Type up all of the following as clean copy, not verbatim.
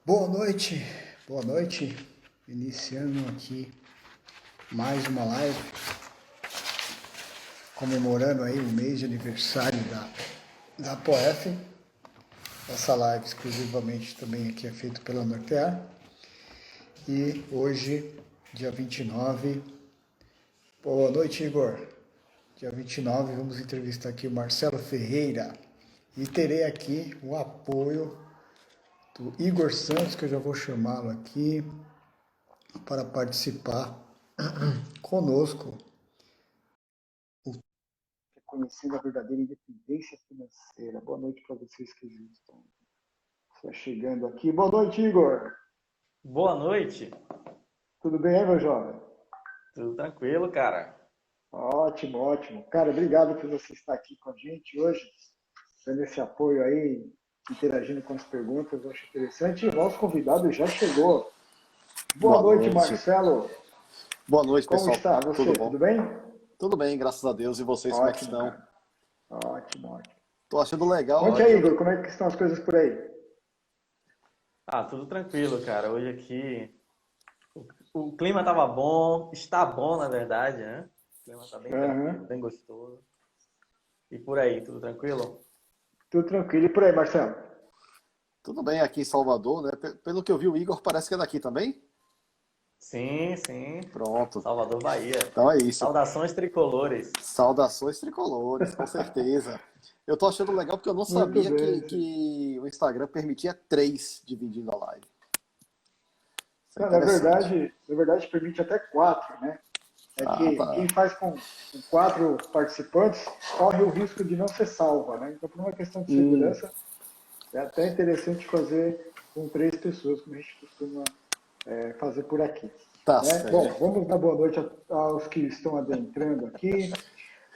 Boa noite, boa noite. Iniciando aqui mais uma live, comemorando aí o mês de aniversário da POF. Essa live exclusivamente também aqui é feita pela Nortear. E hoje, dia 29, boa noite, Igor. Dia 29, vamos entrevistar aqui o Marcelo Ferreira. E terei aqui o apoio do Igor Santos, que eu já vou chamá-lo aqui para participar conosco, conhecendo a verdadeira independência financeira. Boa noite para vocês que estão chegando aqui. Boa noite, Igor. Boa noite. Tudo bem, meu jovem? Tudo tranquilo, cara? Ótimo, ótimo. Cara, obrigado por você estar aqui com a gente hoje, dando esse apoio aí, interagindo com as perguntas, eu acho interessante. E o nosso convidado já chegou. Boa Boa noite, noite. Marcelo. Boa noite, Como pessoal. está Tudo você? bom? Tudo bem? Tudo bem, graças a Deus. E vocês, como é que Ótimo, estão? cara. Ótimo, ótimo. Tô achando legal Conte aí, que Igor, como é que estão as coisas por aí? Tudo tranquilo, cara. Hoje aqui o clima tava bom, está bom, na verdade, né? O clima tá bem tranquilo, Uhum. bem gostoso. E por aí, tudo tranquilo? Tudo tranquilo. E por aí, Marcelo? tudo bem aqui em Salvador, né? Pelo que eu vi, o Igor parece que é daqui também. Sim, sim. Pronto. Salvador, Bahia. Então é isso. Saudações tricolores. Saudações tricolores, com certeza. Eu tô achando legal porque eu não Muito sabia bem. que o Instagram permitia três dividindo a live. Isso é Não, interessante. na verdade permite até quatro, né? É Ah, que quem tá. faz com quatro participantes corre o risco de não ser salva, né? Então, por uma questão de Hum, segurança, é até interessante fazer com três pessoas, como a gente costuma fazer por aqui. tá Né? Bom, certo. vamos dar boa noite aos que estão adentrando aqui.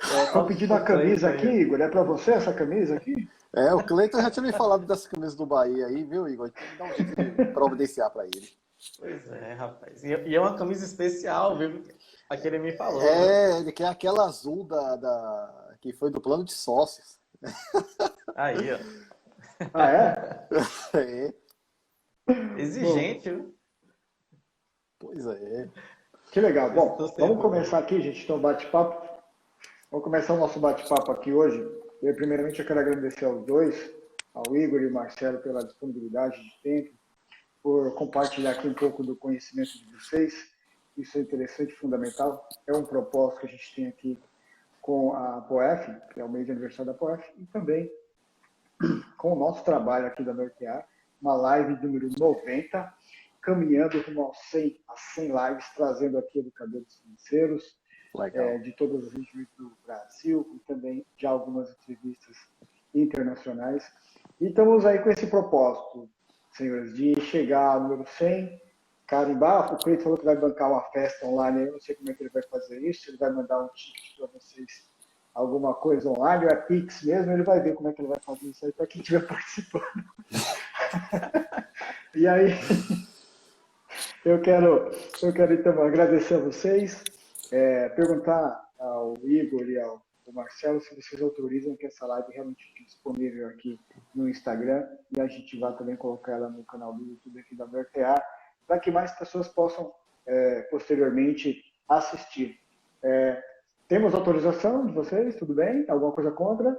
Estão Olha pedindo a o camisa Cleiton aqui, aí. Igor. É para você essa camisa aqui? É, o Cleiton já tinha me falado dessa camisa do Bahia aí, viu, Igor? Tem que dar um jeito de providenciar para ele. Pois é, rapaz. E é uma camisa especial, viu? A que ele me falou, viu? É, ele quer aquela azul que foi do plano de sócios. Aí, ó. Ah, é? É, Bom, Exigente, viu? pois é. que legal. Estou Bom, vamos sempre começar bom. aqui, gente, então, bate-papo. Vamos começar o nosso bate-papo aqui hoje. Primeiramente, eu quero agradecer aos dois, ao Igor e ao Marcelo, pela disponibilidade de tempo, por compartilhar aqui um pouco do conhecimento de vocês. Isso é interessante e fundamental. É um propósito que a gente tem aqui com a POF, que é o mês de aniversário da POF, e também com o nosso trabalho aqui da Nortear, uma live número 90, caminhando rumo aos 100, a 100 lives, trazendo aqui educadores financeiros, Legal. de todas as regiões do Brasil e também de algumas entrevistas internacionais. E estamos aí com esse propósito, senhores, de chegar ao número 100, carimbar. O Cleiton falou que vai bancar uma festa online, eu não sei como é que ele vai fazer isso, ele vai mandar um ticket para vocês, alguma coisa online, ou é Pix mesmo, ele vai ver como é que ele vai fazer isso aí para quem estiver participando. E aí, eu quero então agradecer a vocês, perguntar ao Igor e ao Marcelo se vocês autorizam que essa live realmente fique disponível aqui no Instagram e a gente vai também colocar ela no canal do YouTube aqui da VRTA, para que mais pessoas possam posteriormente assistir. É, temos autorização de vocês? Tudo bem? Alguma coisa contra?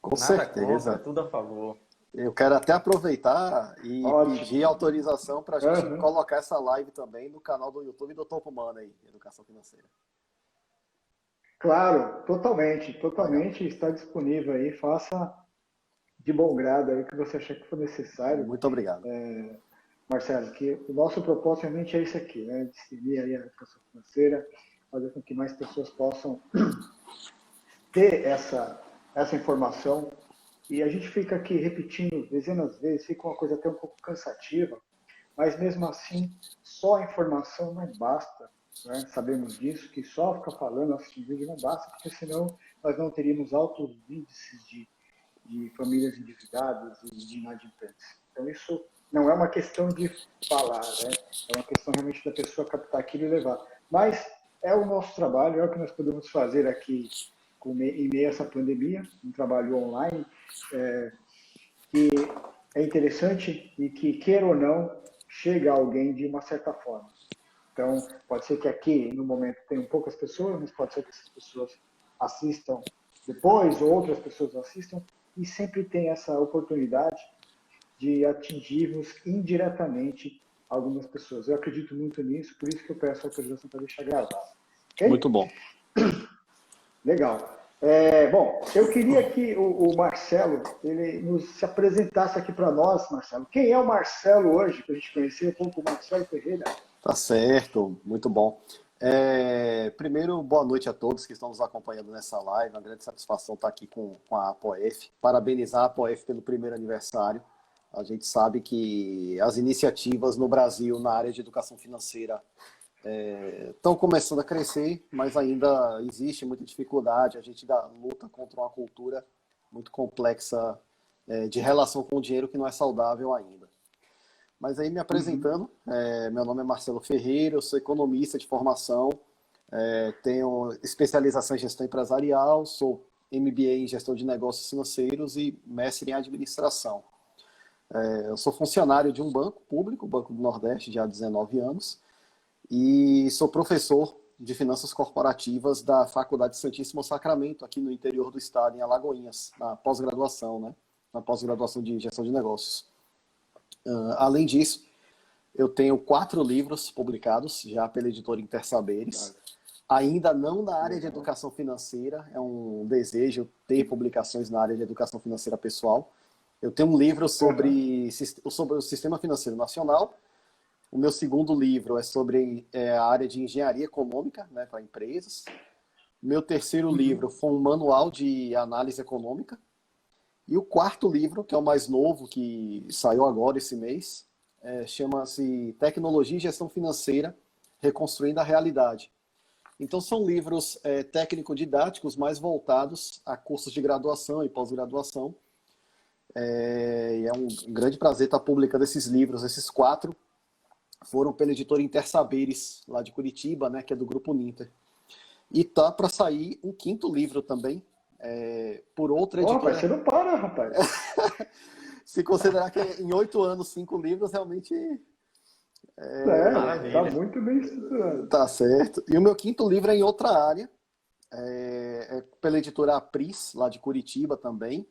Com Nada contra, certeza. tudo a favor. Eu quero até aproveitar e Ótimo. pedir autorização para a gente Uhum. colocar essa live também no canal do YouTube do Topo Money, Educação Financeira. Claro, totalmente, Legal. totalmente está disponível aí. Faça de bom grado aí o que você achar que for necessário, Muito obrigado. Marcelo, que o nosso propósito realmente é esse aqui, né? Distribuir aí a educação financeira, fazer com que mais pessoas possam ter essa informação. E a gente fica aqui repetindo dezenas de vezes, fica uma coisa até um pouco cansativa, mas mesmo assim, só a informação não basta. Né? Sabemos disso, que só ficar falando, assistindo vídeo não basta, porque senão nós não teríamos altos índices de famílias endividadas e de inadimplentes. Então, isso não é uma questão de falar, né? É uma questão realmente da pessoa captar aquilo e levar. Mas é o nosso trabalho, é o que nós podemos fazer aqui em meio a essa pandemia, um trabalho online, é interessante e que, queira ou não, chega a alguém de uma certa forma. Então, pode ser que aqui, no momento, tenham poucas pessoas, mas pode ser que essas pessoas assistam depois, ou outras pessoas assistam, e sempre tem essa oportunidade de atingirmos indiretamente algumas pessoas. Eu acredito muito nisso, por isso que eu peço autorização para deixar gravado. Okay? Muito bom. Legal. Bom, eu queria que o Marcelo ele nos se apresentasse aqui para nós, Marcelo. Quem é o Marcelo hoje, para a gente conhecer um pouco o Marcelo Ferreira? Tá certo, muito bom. Primeiro, boa noite a todos que estão nos acompanhando nessa live. Uma grande satisfação estar aqui com a APOF. Parabenizar a APOF pelo primeiro aniversário. A gente sabe que as iniciativas no Brasil na área de educação financeira estão começando a crescer, mas ainda existe muita dificuldade. A gente luta contra uma cultura muito complexa de relação com o dinheiro que não é saudável ainda. Mas aí me apresentando, meu nome é Marcelo Ferreira, eu sou economista de formação, tenho especialização em gestão empresarial, sou MBA em gestão de negócios financeiros e mestre em administração. Eu sou funcionário de um banco público, o Banco do Nordeste, já há 19 anos, e sou professor de finanças corporativas da Faculdade Santíssimo Sacramento, aqui no interior do estado, em Alagoinhas, na pós-graduação, né? Na pós-graduação de gestão de negócios. Além disso, eu tenho 4 livros publicados, já pela editora Intersaberes. Ainda não na área de educação financeira, é um desejo ter publicações na área de educação financeira pessoal. Eu tenho um livro sobre o Sistema Financeiro Nacional. O meu segundo livro é sobre a área de engenharia econômica, né, para empresas. Meu terceiro livro foi um manual de análise econômica. E o quarto livro, que é o mais novo, que saiu agora esse mês, chama-se Tecnologia e Gestão Financeira, Reconstruindo a Realidade. Então são livros técnico-didáticos mais voltados a cursos de graduação e pós-graduação. É um grande prazer estar publicando esses livros. Esses 4 foram pela editora Intersaberes, lá de Curitiba, né, que é do Grupo Ninter. E tá para sair um 5º livro também, por outra editora. Rapaz, você não para, rapaz. Se considerar que em 8 anos, 5 livros, realmente... Tá muito bem estruturado. Tá certo. E o meu 5º livro é em outra área, pela editora Apris, lá de Curitiba também.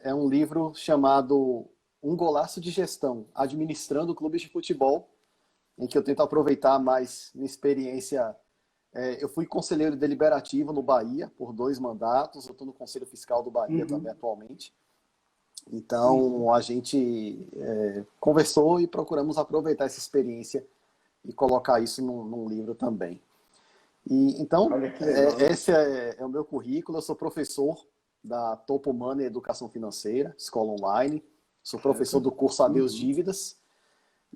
É um livro chamado Um Golaço de Gestão, Administrando Clubes de Futebol, em que eu tento aproveitar mais minha experiência. Eu fui conselheiro deliberativo no Bahia por 2 mandatos, eu estou no Conselho Fiscal do Bahia também atualmente. Então, a gente conversou e procuramos aproveitar essa experiência e colocar isso num livro também. Então, esse é o meu currículo. Eu sou professor da Topo Money Educação Financeira, escola online. Sou professor do curso Adeus Dívidas.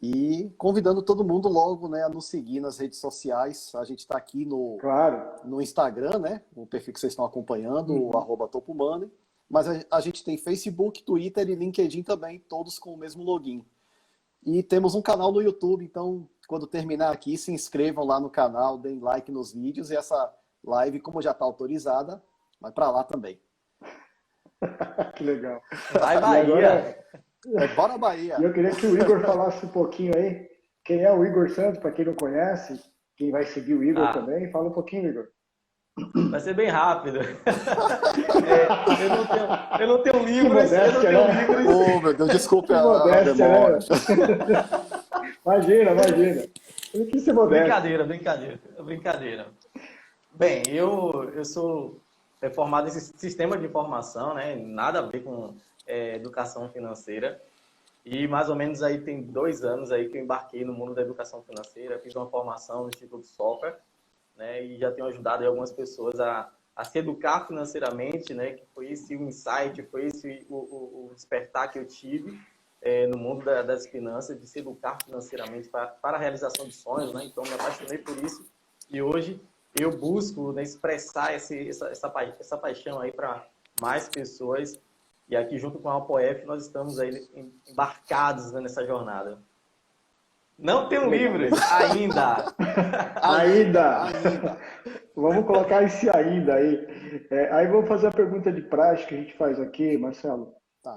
E convidando todo mundo logo, né, a nos seguir nas redes sociais. A gente está aqui no Instagram, né, o perfil que vocês estão acompanhando, o @TopoMoney. Mas a gente tem Facebook, Twitter e LinkedIn também, todos com o mesmo login. E temos um canal no YouTube, então quando terminar aqui, se inscrevam lá no canal, deem like nos vídeos. E essa live, como já está autorizada, vai para lá também. Que legal. Vai, Bahia! Bora, Bahia! E eu queria que o Igor falasse um pouquinho aí. Quem é o Igor Santos, para quem não conhece, quem vai seguir o Igor também, fala um pouquinho, Igor. Vai ser bem rápido. Eu não tenho livros. Oh, meu Deus, desculpe a demora. Imagina. Eu quis ser modesto. Brincadeira. Bem, eu sou formado em sistema de informação, né? Nada a ver com educação financeira. E mais ou menos aí tem 2 anos aí que eu embarquei no mundo da educação financeira. Fiz uma formação no Instituto Soper, né? E já tenho ajudado aí algumas pessoas a se educar financeiramente, né? Que foi esse o insight, foi esse o despertar que eu tive no mundo das finanças, de se educar financeiramente para a realização de sonhos, né? Então me apaixonei por isso e hoje eu busco, né, expressar essa paixão aí para mais pessoas. E aqui junto com a APOF nós estamos aí embarcados, né, nessa jornada. Não tenho livros ainda. Ainda. Vamos colocar esse ainda aí. Aí vou fazer a pergunta de prática que a gente faz aqui, Marcelo. Tá.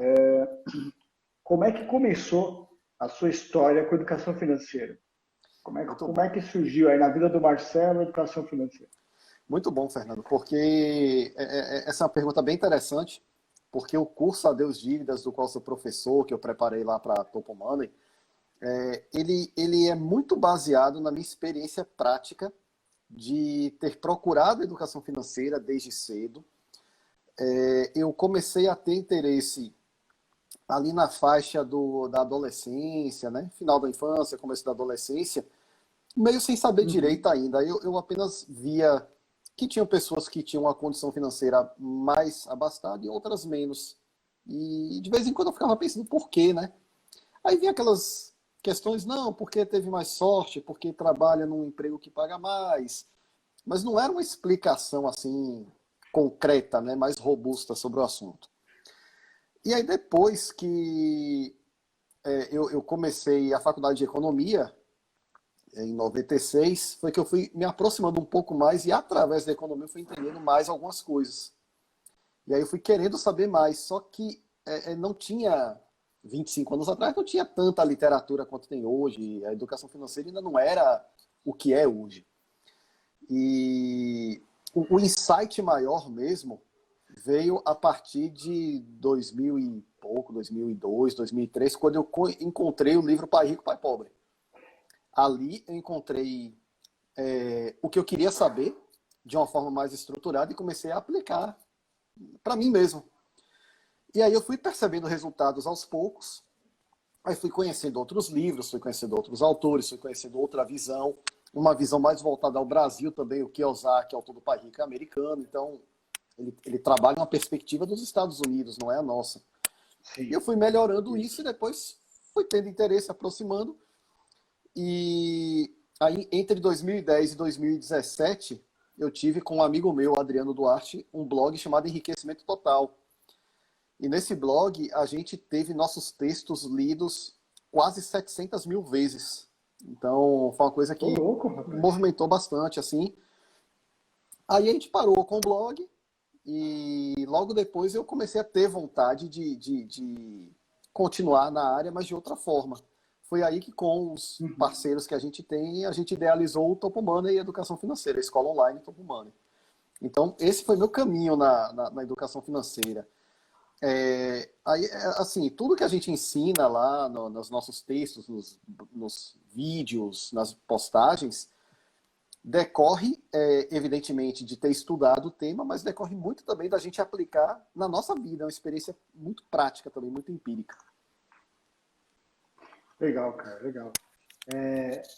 como é que começou a sua história com a educação financeira? Como é que surgiu aí na vida do Marcelo a educação financeira? Muito bom, Fernando, porque essa é uma pergunta bem interessante, porque o curso Adeus Dívidas, do qual sou professor, que eu preparei lá para a Topo Money, ele é muito baseado na minha experiência prática de ter procurado educação financeira desde cedo. Eu comecei a ter interesse ali na faixa da adolescência, né? Final da infância, começo da adolescência, meio sem saber direito ainda. Eu apenas via que tinham pessoas que tinham uma condição financeira mais abastada e outras menos. E de vez em quando eu ficava pensando por quê, né? Aí vinha aquelas questões, não, porque teve mais sorte, porque trabalha num emprego que paga mais. Mas não era uma explicação assim concreta, né, mais robusta sobre o assunto. E aí depois que eu comecei a faculdade de economia, em 96, foi que eu fui me aproximando um pouco mais e através da economia eu fui entendendo mais algumas coisas. E aí eu fui querendo saber mais, só que não tinha, 25 anos atrás, não tinha tanta literatura quanto tem hoje, a educação financeira ainda não era o que é hoje. E o insight maior mesmo veio a partir de 2000 e pouco, 2002, 2003, quando eu encontrei o livro Pai Rico, Pai Pobre. Ali eu encontrei o que eu queria saber de uma forma mais estruturada e comecei a aplicar para mim mesmo. E aí eu fui percebendo resultados aos poucos, aí fui conhecendo outros livros, fui conhecendo outros autores, fui conhecendo outra visão, uma visão mais voltada ao Brasil também. O Kiyosaki, autor do Pai Rico, é americano, então ele trabalha uma perspectiva dos Estados Unidos, não é a nossa. Sim. E eu fui melhorando isso e depois fui tendo interesse, aproximando. E aí, entre 2010 e 2017, eu tive com um amigo meu, Adriano Duarte, um blog chamado Enriquecimento Total. E nesse blog, a gente teve nossos textos lidos quase 700 mil vezes. Então, foi uma coisa que movimentou bastante, assim. Aí a gente parou com o blog e logo depois eu comecei a ter vontade de continuar na área, mas de outra forma. Foi aí que, com os parceiros que a gente tem, a gente idealizou o Topo Money e a educação financeira, a escola online Topo Money. Então, esse foi meu caminho na educação financeira. Assim, tudo que a gente ensina lá nos nossos textos, nos vídeos, nas postagens, decorre, evidentemente, de ter estudado o tema, mas decorre muito também da gente aplicar na nossa vida. É uma experiência muito prática também, muito empírica. Legal, cara, legal.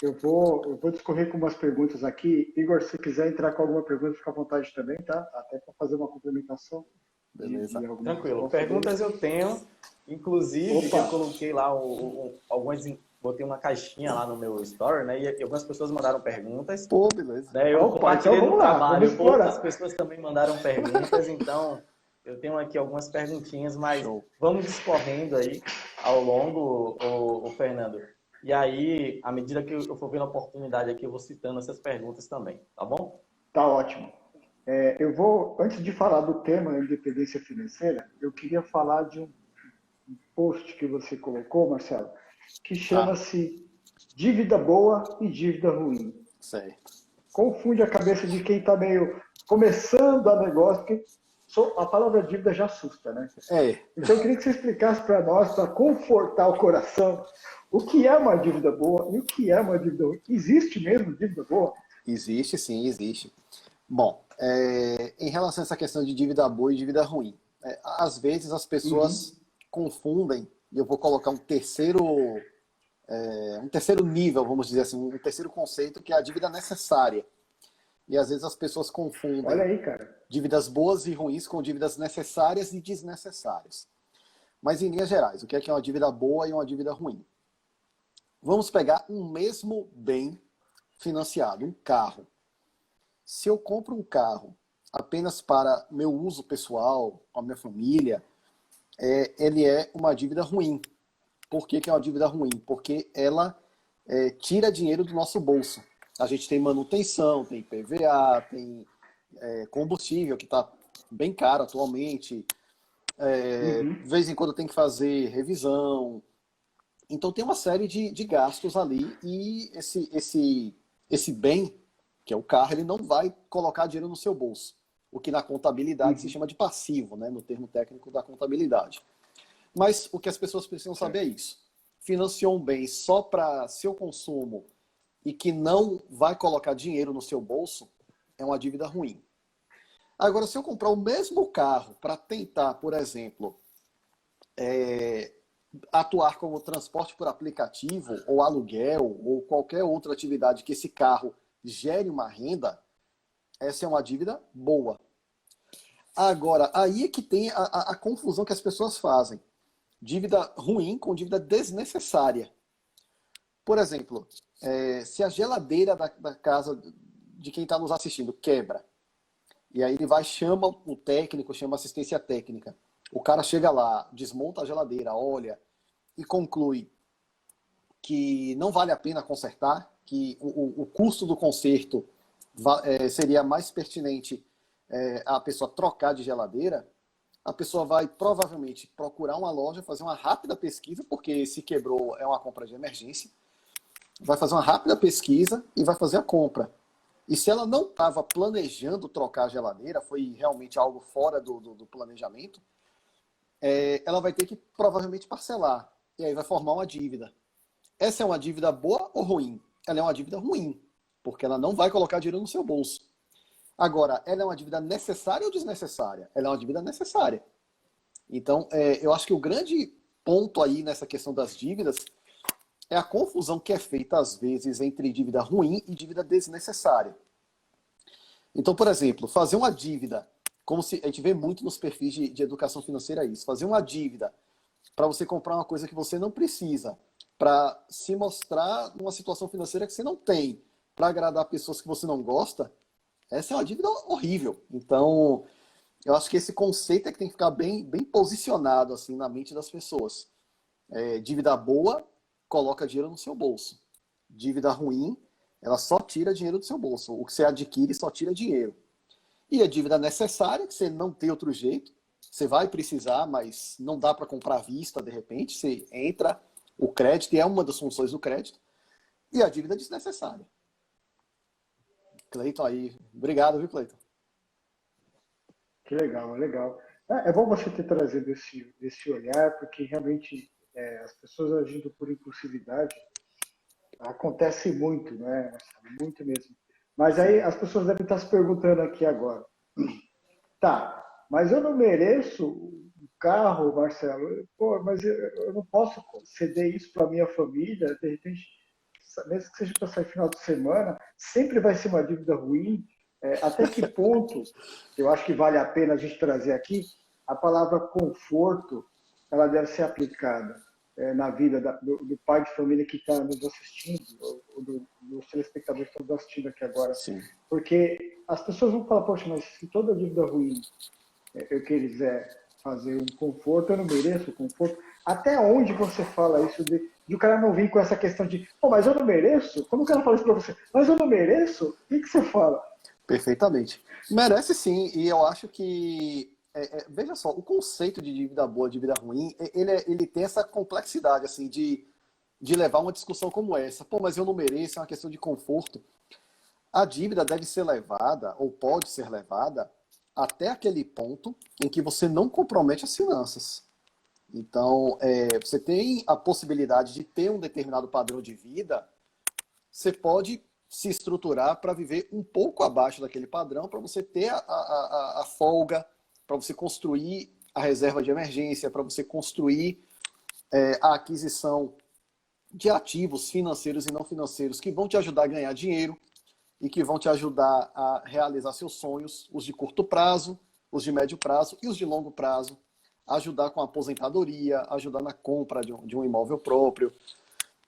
Eu vou discorrer com umas perguntas aqui. Igor, se quiser entrar com alguma pergunta, fica à vontade também, tá? Até para fazer uma complementação. Beleza. Tranquilo. Perguntas eu tenho, inclusive, que eu coloquei lá algumas, botei uma caixinha lá no meu story, né? E algumas pessoas mandaram perguntas. Pô, beleza. Daí eu compartilhei então no trabalho. Outras pessoas também mandaram perguntas, então eu tenho aqui algumas perguntinhas, mas vamos discorrendo aí ao longo, o Fernando. E aí, à medida que eu for vendo a oportunidade aqui, eu vou citando essas perguntas também, tá bom? Tá ótimo. Antes de falar do tema independência financeira, eu queria falar de um post que você colocou, Marcelo, que chama-se Dívida Boa e Dívida Ruim. Certo. Confunde a cabeça de quem está meio começando a negócio, porque a palavra dívida já assusta, né? Então eu queria que você explicasse para nós, para confortar o coração, o que é uma dívida boa e o que é uma dívida ruim. Existe mesmo dívida boa? Existe, sim, existe. Bom, em relação a essa questão de dívida boa e dívida ruim, às vezes as pessoas confundem, e eu vou colocar um terceiro nível, vamos dizer assim, um terceiro conceito, que é a dívida necessária. E às vezes as pessoas confundem dívidas boas e ruins com dívidas necessárias e desnecessárias. Mas em linhas gerais, o que é uma dívida boa e uma dívida ruim? Vamos pegar um mesmo bem financiado, um carro. Se eu compro um carro apenas para meu uso pessoal, com a minha família, ele é uma dívida ruim. Por que é uma dívida ruim? Porque ela tira dinheiro do nosso bolso. A gente tem manutenção, tem PVA, tem combustível, que está bem caro atualmente. Uhum. De vez em quando tem que fazer revisão. Então tem uma série de gastos ali e esse bem, que é o carro, ele não vai colocar dinheiro no seu bolso. O que na contabilidade se Uhum. chama de passivo, né? No termo técnico da contabilidade. Mas o que as pessoas precisam saber é Certo. isso. Financiou um bem só para seu consumo e que não vai colocar dinheiro no seu bolso, é uma dívida ruim. Agora, se eu comprar o mesmo carro para tentar, por exemplo, atuar como transporte por aplicativo, ou aluguel, ou qualquer outra atividade que esse carro gere uma renda, essa é uma dívida boa. Agora, aí é que tem a confusão que as pessoas fazem. Dívida ruim com dívida desnecessária. Por exemplo, se a geladeira da casa de quem está nos assistindo quebra, e aí ele vai, chama o técnico, chama assistência técnica. O cara chega lá, desmonta a geladeira, olha, e conclui que não vale a pena consertar, que o custo do conserto seria mais pertinente a pessoa trocar de geladeira, a pessoa vai provavelmente procurar uma loja, fazer uma rápida pesquisa, porque se quebrou é uma compra de emergência, vai fazer uma rápida pesquisa e vai fazer a compra. E se ela não estava planejando trocar a geladeira, foi realmente algo fora do planejamento, ela vai ter que provavelmente parcelar. E aí vai formar uma dívida. Essa é uma dívida boa ou ruim? Ela é uma dívida ruim, porque ela não vai colocar dinheiro no seu bolso. Agora, ela é uma dívida necessária ou desnecessária? Ela é uma dívida necessária. Então, eu acho que o grande ponto aí nessa questão das dívidas é a confusão que é feita, às vezes, entre dívida ruim e dívida desnecessária. Então, por exemplo, fazer uma dívida, como a gente vê muito nos perfis de educação financeira isso, fazer uma dívida para você comprar uma coisa que você não precisa, para se mostrar numa situação financeira que você não tem, para agradar pessoas que você não gosta, essa é uma dívida horrível. Então, eu acho que esse conceito é que tem que ficar bem posicionado assim na mente das pessoas. Dívida boa, coloca dinheiro no seu bolso. Dívida ruim, ela só tira dinheiro do seu bolso. O que você adquire só tira dinheiro. E a dívida necessária, que você não tem outro jeito, você vai precisar, mas não dá para comprar à vista, de repente, você entra, o crédito, e é uma das funções do crédito, e a dívida desnecessária. Cleiton aí, obrigado, viu, Cleiton? Que legal, legal. É bom você ter trazido esse olhar, porque realmente as pessoas agindo por impulsividade acontece muito, né? Muito mesmo. Mas aí as pessoas devem estar se perguntando aqui agora. Tá, mas eu não mereço um carro, Marcelo. Pô, mas eu não posso ceder isso para minha família. De repente, mesmo que seja para sair final de semana, sempre vai ser uma dívida ruim. Até que ponto, eu acho que vale a pena a gente trazer aqui, a palavra conforto, ela deve ser aplicada na vida do pai de família que está nos assistindo, ou dos telespectadores que estão nos assistindo aqui agora. Sim. Porque as pessoas vão falar, poxa, mas se toda dívida ruim eu quiser fazer um conforto, eu não mereço conforto. Até onde você fala isso de o cara não vir com essa questão de, pô, mas eu não mereço? Quando o cara fala isso pra você, mas eu não mereço? O que você fala? Perfeitamente. Merece sim, e eu acho que, veja só, o conceito de dívida boa, dívida ruim, ele tem essa complexidade, assim, de levar uma discussão como essa. Pô, mas eu não mereço, é uma questão de conforto. A dívida deve ser levada, ou pode ser levada, até aquele ponto em que você não compromete as finanças. Então, você tem a possibilidade de ter um determinado padrão de vida, você pode se estruturar para viver um pouco abaixo daquele padrão, para você ter a folga, para você construir a reserva de emergência, para você construir a aquisição de ativos financeiros e não financeiros que vão te ajudar a ganhar dinheiro e que vão te ajudar a realizar seus sonhos, os de curto prazo, os de médio prazo e os de longo prazo, ajudar com a aposentadoria, ajudar na compra de um imóvel próprio.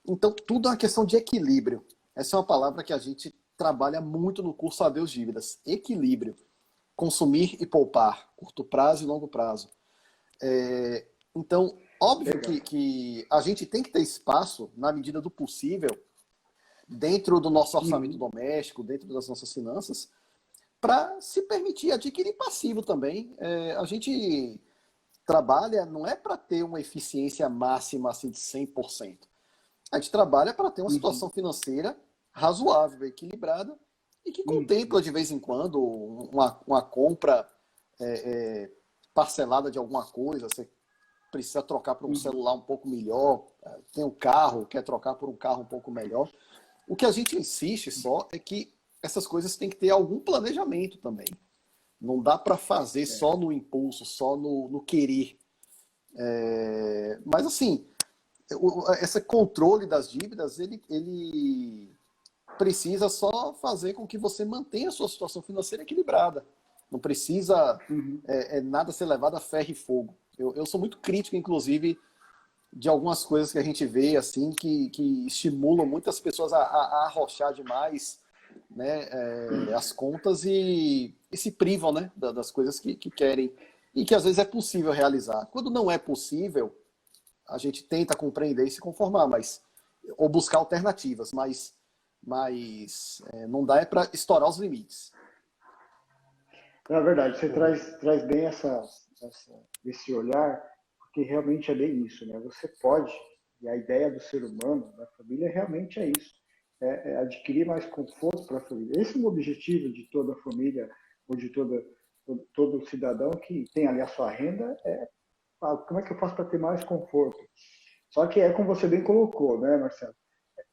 Então, tudo é uma questão de equilíbrio. Essa é uma palavra que a gente trabalha muito no curso Adeus Dívidas. Equilíbrio. Consumir e poupar. Curto prazo e longo prazo. Então, óbvio que a gente tem que ter espaço, na medida do possível, dentro do nosso orçamento doméstico, dentro das nossas finanças, para se permitir adquirir passivo também. A gente trabalha não é para ter uma eficiência máxima assim, de 100%. A gente trabalha para ter uma situação financeira razoável, equilibrada, e que contempla de vez em quando uma compra parcelada de alguma coisa. Você precisa trocar por um celular um pouco melhor, tem um carro, quer trocar por um carro um pouco melhor. O que a gente insiste só é que essas coisas têm que ter algum planejamento também. Não dá para fazer só no impulso, só no querer. Mas assim, esse controle das dívidas, ele precisa só fazer com que você mantenha a sua situação financeira equilibrada. Não precisa nada ser levado a ferro e fogo. Eu sou muito crítico, inclusive, de algumas coisas que a gente vê assim que estimulam muitas pessoas a arrochar demais, né, as contas e se privam, né, das coisas que querem e que às vezes é possível realizar. Quando não é possível, a gente tenta compreender e se conformar, ou buscar alternativas, mas não dá para estourar os limites. Na verdade, você traz bem esse olhar, porque realmente é bem isso, né? Você pode, e a ideia do ser humano, da família, realmente é isso, é adquirir mais conforto para a família. Esse é o objetivo de toda a família, ou de todo cidadão que tem ali a sua renda, como é que eu faço para ter mais conforto? Só que é como você bem colocou, né, Marcelo?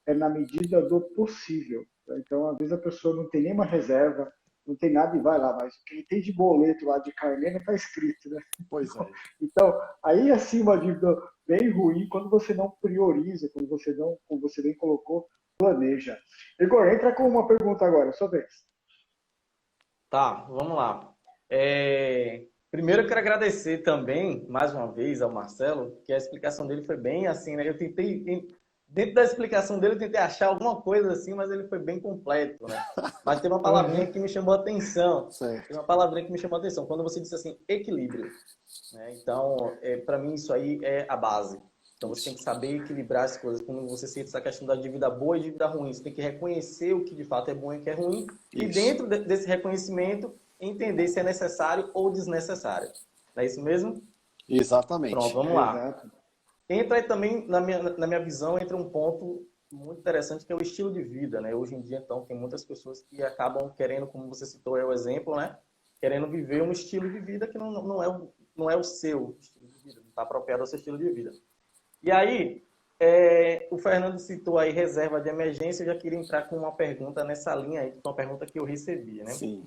É na medida do possível. Então, às vezes a pessoa não tem nenhuma reserva, não tem nada e vai lá, mas quem tem de boleto lá de carnê não está escrito, né? Pois é. Então, aí assim uma dívida bem ruim quando você não prioriza, quando você não, como você bem colocou, planeja. Igor, entra com uma pergunta agora, sua vez. Tá, vamos lá. Primeiro eu quero agradecer também, mais uma vez, ao Marcelo, que a explicação dele foi bem assim, né? Eu tentei, dentro da explicação dele, eu tentei achar alguma coisa assim, mas ele foi bem completo, né? Mas tem uma palavrinha que me chamou a atenção. Certo. Tem uma palavrinha que me chamou a atenção, quando você disse assim, equilíbrio. Né? Então, para mim, isso aí é a base. Então, você tem que saber equilibrar as coisas. Quando você sente essa questão da dívida boa e dívida ruim, você tem que reconhecer o que de fato é bom e o que é ruim. Isso. E dentro desse reconhecimento, entender se é necessário ou desnecessário. Não é isso mesmo? Exatamente. Pronto, vamos lá. Exato. Entra aí também, na minha visão, entra um ponto muito interessante que é o estilo de vida. Né? Hoje em dia, então, tem muitas pessoas que acabam querendo, como você citou o exemplo, né? Querendo viver um estilo de vida que não é o seu estilo de vida, não está apropriado ao seu estilo de vida. E aí, o Fernando citou aí reserva de emergência, eu já queria entrar com uma pergunta nessa linha aí, que foi uma pergunta que eu recebi, né? Sim.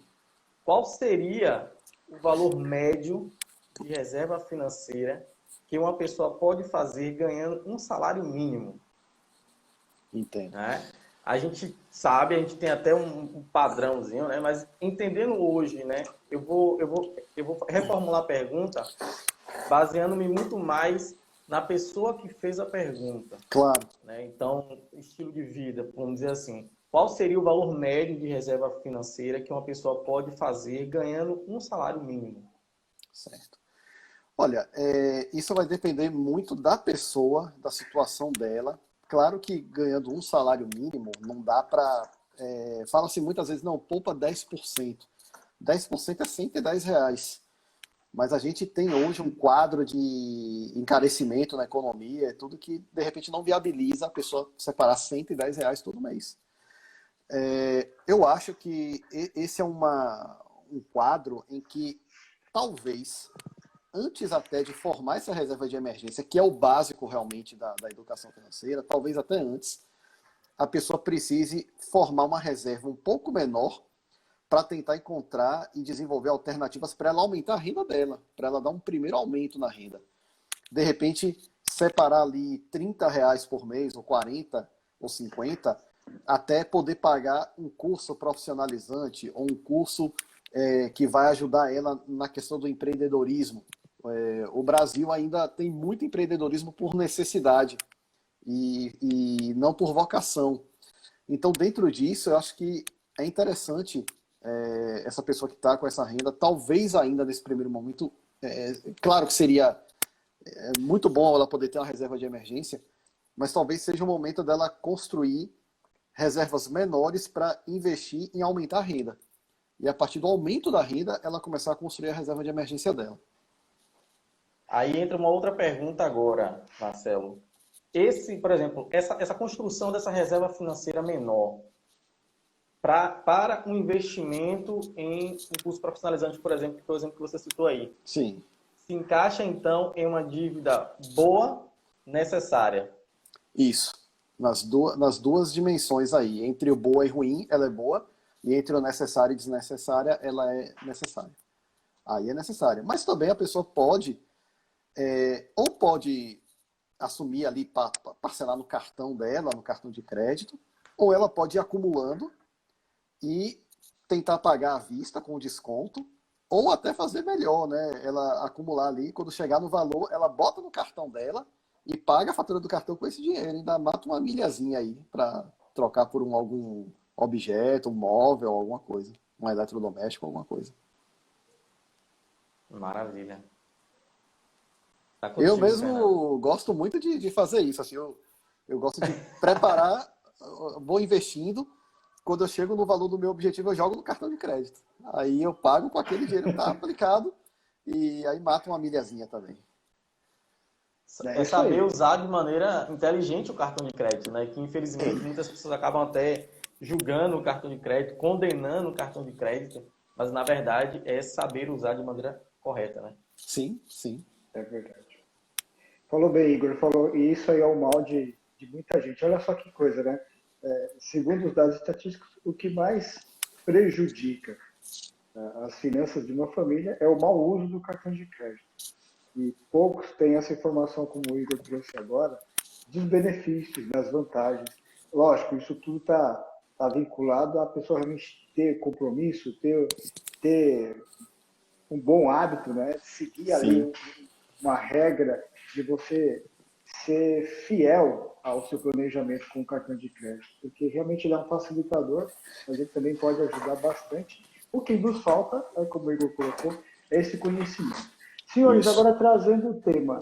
Qual seria o valor médio de reserva financeira que uma pessoa pode fazer ganhando um salário mínimo? Entendo. Né? A gente sabe, a gente tem até um padrãozinho, né? Mas entendendo hoje, né? Eu vou reformular a pergunta baseando-me muito mais na pessoa que fez a pergunta. Claro. Né? Então, estilo de vida, vamos dizer assim. Qual seria o valor médio de reserva financeira que uma pessoa pode fazer ganhando um salário mínimo? Certo. Olha, isso vai depender muito da pessoa, da situação dela. Claro que ganhando um salário mínimo, não dá para... fala-se muitas vezes, não, poupa 10%. 10% é R$110. Mas a gente tem hoje um quadro de encarecimento na economia, tudo que, de repente, não viabiliza a pessoa separar R$110 todo mês. Eu acho que esse é um quadro em que, talvez, antes até de formar essa reserva de emergência, que é o básico realmente da educação financeira, talvez até antes, a pessoa precise formar uma reserva um pouco menor para tentar encontrar e desenvolver alternativas para ela aumentar a renda dela, para ela dar um primeiro aumento na renda. De repente, separar ali R$30 por mês, ou 40, ou 50, até poder pagar um curso profissionalizante, ou um curso que vai ajudar ela na questão do empreendedorismo. O Brasil ainda tem muito empreendedorismo por necessidade e não por vocação. Então, dentro disso, eu acho que é interessante essa pessoa que está com essa renda, talvez ainda nesse primeiro momento, claro que seria muito bom ela poder ter uma reserva de emergência, mas talvez seja o momento dela construir reservas menores para investir em aumentar a renda. E a partir do aumento da renda, ela começar a construir a reserva de emergência dela. Aí entra uma outra pergunta agora, Marcelo. Por exemplo, essa construção dessa reserva financeira menor para um investimento em um curso profissionalizante, por exemplo, que foi o exemplo que você citou aí, Sim. se encaixa, então, em uma dívida boa, necessária? Isso. Nas duas dimensões aí. Entre o boa e ruim, ela é boa. E entre o necessário e desnecessária, ela é necessária. Aí é necessária. Mas também a pessoa pode, ou pode assumir ali, parcelar no cartão dela, no cartão de crédito, ou ela pode ir acumulando e tentar pagar à vista com desconto, ou até fazer melhor, né? Ela acumular ali, quando chegar no valor, ela bota no cartão dela e paga a fatura do cartão com esse dinheiro. Ainda mata uma milhazinha aí para trocar por algum objeto, um móvel, alguma coisa. Um eletrodoméstico, alguma coisa. Maravilha. Tá Eu contigo, Fernando. mesmo gosto muito de fazer isso. Assim, eu gosto de preparar, vou investindo. Quando eu chego no valor do meu objetivo, eu jogo no cartão de crédito. Aí eu pago com aquele dinheiro que está aplicado e aí mato uma milhazinha também. É isso aí. saber usar de maneira inteligente o cartão de crédito, né? Que infelizmente muitas pessoas acabam até julgando o cartão de crédito, condenando o cartão de crédito, mas na verdade é saber usar de maneira correta, né? Sim, sim. É verdade. Falou bem, Igor. Falou, e isso aí é o mal de muita gente. Olha só que coisa, né? Segundo os dados estatísticos, o que mais prejudica as finanças de uma família é o mau uso do cartão de crédito. E poucos têm essa informação, como o Igor trouxe agora, dos benefícios, das vantagens. Lógico, isso tudo tá vinculado a pessoa realmente ter compromisso, ter um bom hábito, né? Seguir ali Sim. uma regra de você ser fiel ao seu planejamento com o cartão de crédito, porque realmente ele é um facilitador, mas ele também pode ajudar bastante. O que nos falta, como o Igor colocou, é esse conhecimento. Senhores, Isso. agora trazendo o tema,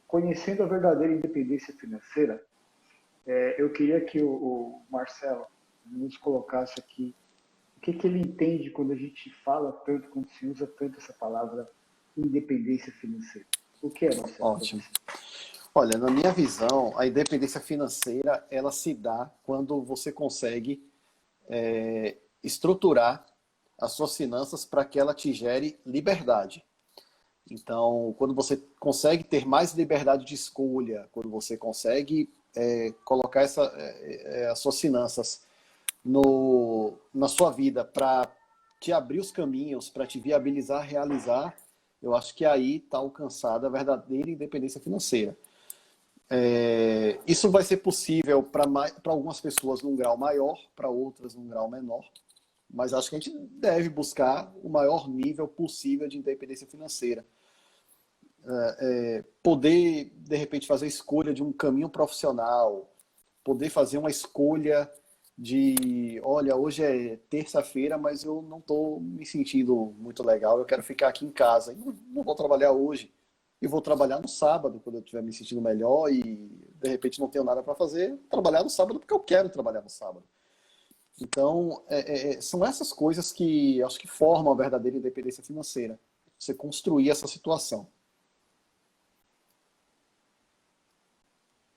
conhecendo a verdadeira independência financeira, eu queria que o Marcelo nos colocasse aqui o que ele entende quando a gente fala tanto, quando se usa tanto essa palavra independência financeira. O que é, Marcelo, para Ótimo. você? Olha, na minha visão, a independência financeira, ela se dá quando você consegue estruturar as suas finanças para que ela te gere liberdade. Então, quando você consegue ter mais liberdade de escolha, quando você consegue colocar as suas finanças na sua vida para te abrir os caminhos, para te viabilizar, realizar, eu acho que aí está alcançada a verdadeira independência financeira. Isso vai ser possível para algumas pessoas num grau maior, para outras num grau menor, mas acho que a gente deve buscar o maior nível possível de independência financeira. Poder, de repente, fazer a escolha de um caminho profissional, poder fazer uma escolha de, olha, hoje é terça-feira, mas eu não estou me sentindo muito legal, eu quero ficar aqui em casa, não vou trabalhar hoje, e vou trabalhar no sábado, quando eu estiver me sentindo melhor e, de repente, não tenho nada para fazer, trabalhar no sábado porque eu quero trabalhar no sábado. Então, são essas coisas que acho que formam a verdadeira independência financeira. Você construir essa situação.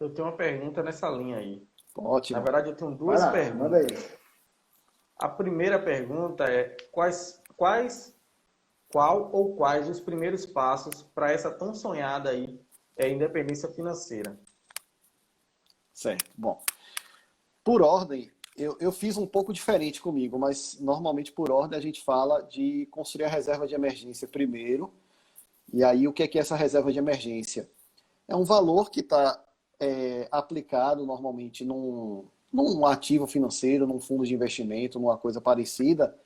Eu tenho uma pergunta nessa linha aí. Na Ótimo. verdade, eu tenho Vai duas lá, manda aí. perguntas. A primeira pergunta é qual ou quais os primeiros passos para essa tão sonhada aí independência financeira? Certo. Bom, por ordem, eu fiz um pouco diferente comigo, mas normalmente por ordem a gente fala de construir a reserva de emergência primeiro. E aí, o que é essa reserva de emergência? É um valor que está aplicado normalmente num ativo financeiro, num fundo de investimento, numa coisa parecida,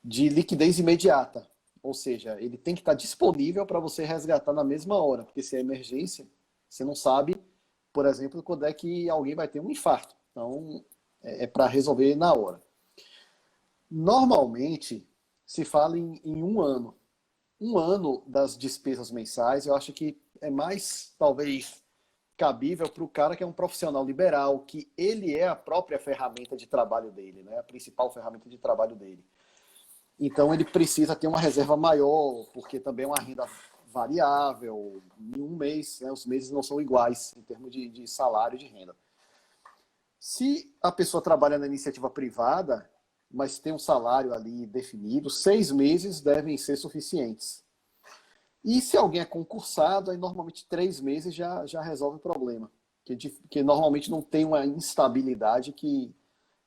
de liquidez imediata. Ou seja, ele tem que estar disponível para você resgatar na mesma hora, porque se é emergência, você não sabe, por exemplo, quando é que alguém vai ter um infarto. Então, é para resolver na hora. Normalmente, se fala em um ano. Um ano das despesas mensais, eu acho que é mais, talvez, cabível para o cara que é um profissional liberal, que ele é a própria ferramenta de trabalho dele, né? A principal ferramenta de trabalho dele. Então, ele precisa ter uma reserva maior, porque também é uma renda variável, em um mês, né, os meses não são iguais em termos de salário e de renda. Se a pessoa trabalha na iniciativa privada, mas tem um salário ali definido, 6 meses devem ser suficientes. E se alguém é concursado, aí normalmente 3 meses já resolve o problema. Que normalmente não tem uma instabilidade que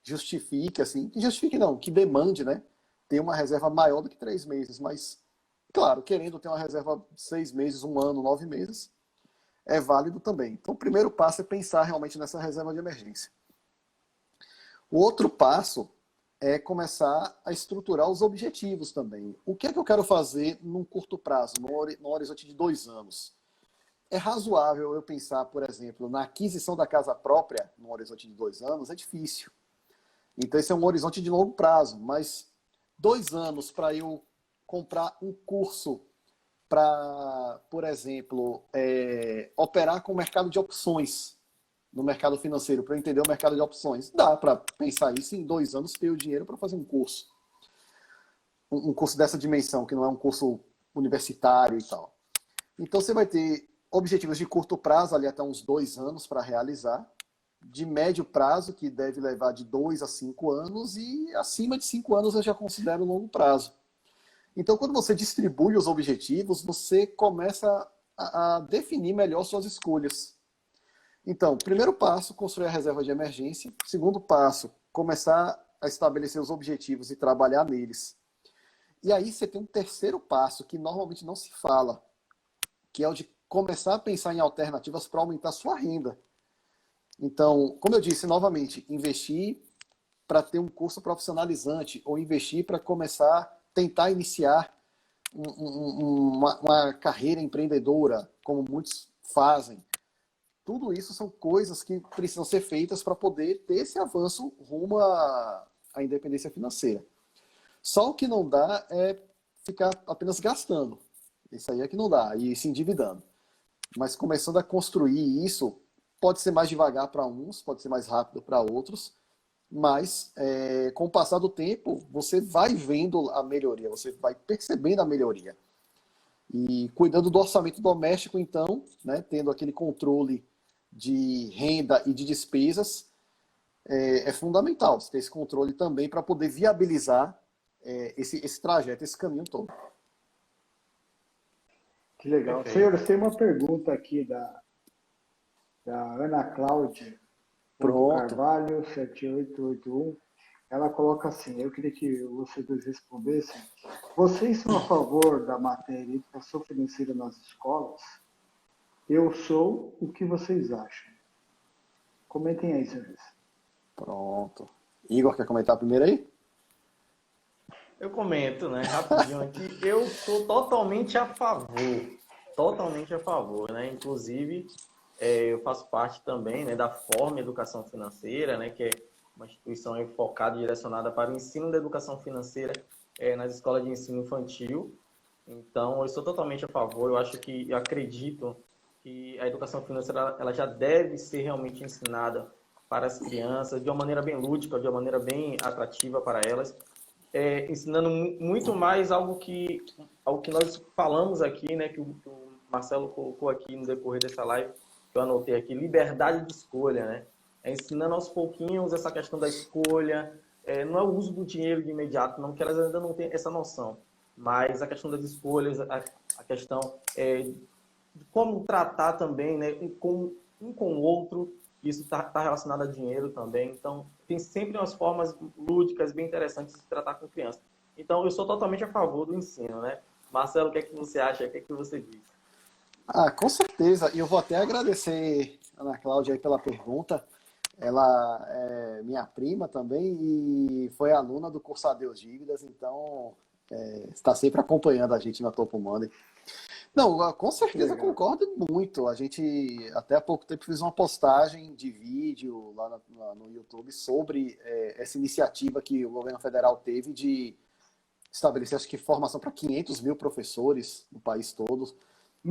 justifique, assim, que justifique não, que demande, né, ter uma reserva maior do que 3 meses. Mas, claro, querendo ter uma reserva 6 meses, 1 ano, 9 meses, é válido também. Então, o primeiro passo é pensar realmente nessa reserva de emergência. O outro passo é começar a estruturar os objetivos também. O que é que eu quero fazer num curto prazo, no horizonte de 2 anos? É razoável eu pensar, por exemplo, na aquisição da casa própria, no horizonte de 2 anos, é difícil. Então, esse é um horizonte de longo prazo, mas 2 anos para eu comprar um curso para, por exemplo, operar com o mercado de opções no mercado financeiro, para eu entender o mercado de opções. Dá para pensar isso em 2 anos, ter o dinheiro para fazer um curso. Um curso dessa dimensão, que não é um curso universitário e tal. Então, você vai ter objetivos de curto prazo, ali até uns 2 anos para realizar, de médio prazo, que deve levar de 2 a 5 anos, e acima de 5 anos eu já considero longo prazo. Então, quando você distribui os objetivos, você começa a definir melhor suas escolhas. Então, primeiro passo, construir a reserva de emergência. Segundo passo, começar a estabelecer os objetivos e trabalhar neles. E aí você tem um terceiro passo que normalmente não se fala, que é o de começar a pensar em alternativas para aumentar a sua renda. Então, como eu disse novamente, investir para ter um curso profissionalizante ou investir para começar a tentar iniciar uma carreira empreendedora, como muitos fazem. Tudo isso são coisas que precisam ser feitas para poder ter esse avanço rumo à independência financeira. Só o que não dá é ficar apenas gastando. Isso aí é que não dá, e se endividando. Mas começando a construir isso, pode ser mais devagar para uns, pode ser mais rápido para outros, mas com o passar do tempo, você vai vendo a melhoria, você vai percebendo a melhoria. E cuidando do orçamento doméstico, então, né, tendo aquele controle de renda e de despesas, é fundamental você ter esse controle também para poder viabilizar esse trajeto, esse caminho todo. Que legal. Perfeito. Senhores, tem uma pergunta aqui da Ana Cláudia Pronto. Carvalho, 7881. Ela coloca assim, eu queria que vocês dois respondessem. Vocês são a favor da matéria educação financeira nas escolas? Eu sou. O que vocês acham? Comentem aí, senhores. Pronto. Igor, quer comentar primeiro aí? Eu comento, né, rapidinho aqui. Eu sou totalmente a favor, né? Inclusive, eu faço parte também, né, da Forma Educação Financeira, né, que é uma instituição aí focada e direcionada para o ensino da educação financeira nas escolas de ensino infantil. Então, eu sou totalmente a favor. Eu acredito que a educação financeira ela já deve ser realmente ensinada para as crianças de uma maneira bem lúdica, de uma maneira bem atrativa para elas, ensinando muito mais algo que nós falamos aqui, né, que o Marcelo colocou aqui no decorrer dessa live, que eu anotei aqui, liberdade de escolha, né? Ensinando aos pouquinhos essa questão da escolha, não é o uso do dinheiro de imediato, não, que elas ainda não têm essa noção, mas a questão das escolhas, a questão de como tratar também, né, um com o outro, isso está relacionado a dinheiro também. Então, tem sempre umas formas lúdicas bem interessantes de tratar com criança. Então, eu sou totalmente a favor do ensino, né? Marcelo, o que é que você acha? O que é que você diz? Com certeza. E eu vou até agradecer a Ana Cláudia aí pela pergunta. Ela é minha prima também e foi aluna do curso Adeus Dívidas, então está sempre acompanhando a gente na Topo Money. Não, com certeza concordo muito. A gente até há pouco tempo fez uma postagem de vídeo lá no YouTube sobre essa iniciativa que o governo federal teve de estabelecer, acho que, formação para 500 mil professores no país todo,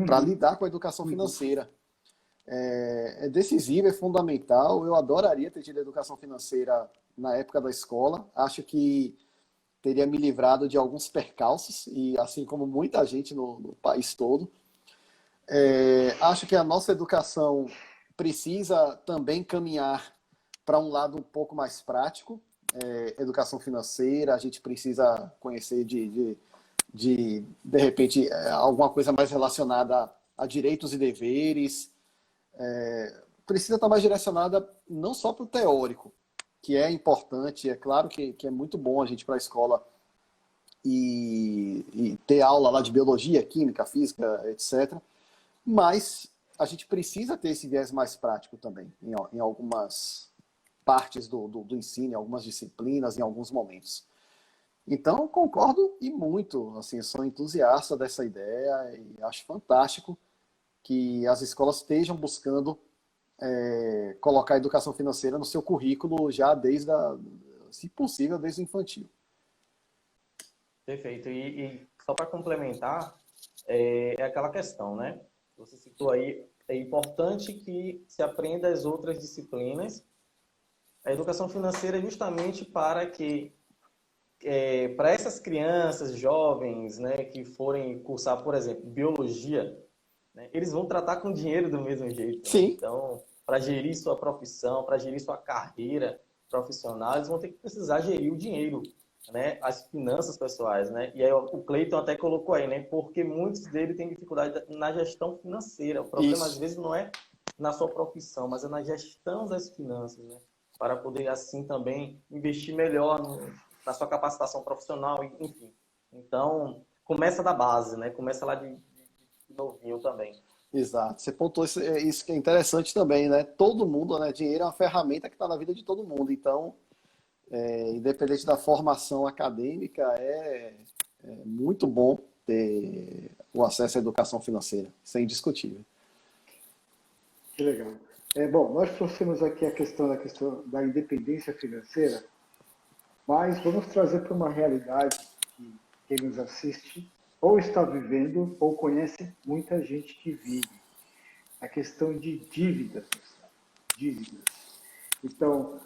para lidar com a educação financeira. É decisivo, é fundamental. Eu adoraria ter tido educação financeira na época da escola. Acho que teria me livrado de alguns percalços, e assim como muita gente no país todo. Acho que a nossa educação precisa também caminhar para um lado um pouco mais prático. Educação financeira, a gente precisa conhecer de repente, alguma coisa mais relacionada a direitos e deveres. Precisa estar mais direcionada não só para o teórico, que é importante, é claro que é muito bom a gente ir para a escola e ter aula lá de biologia, química, física, etc. Mas a gente precisa ter esse viés mais prático também, em algumas partes do ensino, em algumas disciplinas, em alguns momentos. Então, concordo e muito, assim, sou entusiasta dessa ideia e acho fantástico que as escolas estejam buscando colocar a educação financeira no seu currículo já se possível, desde o infantil. Perfeito. E só para complementar, aquela questão, né? Você citou aí, é importante que se aprenda as outras disciplinas. A educação financeira é justamente para que, para essas crianças, jovens, né, que forem cursar, por exemplo, biologia, né, eles vão tratar com dinheiro do mesmo jeito. Né? Sim. Então, para gerir sua profissão, para gerir sua carreira profissional, eles vão ter que precisar gerir o dinheiro, né, as finanças pessoais, né? E aí o Cleiton até colocou aí, né? Porque muitos deles têm dificuldade na gestão financeira. O problema às vezes não é na sua profissão, mas é na gestão das finanças, né? Para poder assim também investir melhor na sua capacitação profissional, enfim. Então, começa da base, né? Começa lá de novinho também. Exato. Você pontuou isso que é interessante também, né? Todo mundo, né? Dinheiro é uma ferramenta que está na vida de todo mundo. Então, independente da formação acadêmica, é muito bom ter o acesso à educação financeira. Isso é indiscutível. Que legal. Bom, nós trouxemos aqui a questão da independência financeira, mas vamos trazer para uma realidade que quem nos assiste ou está vivendo ou conhece muita gente que vive. A questão de dívidas. Então,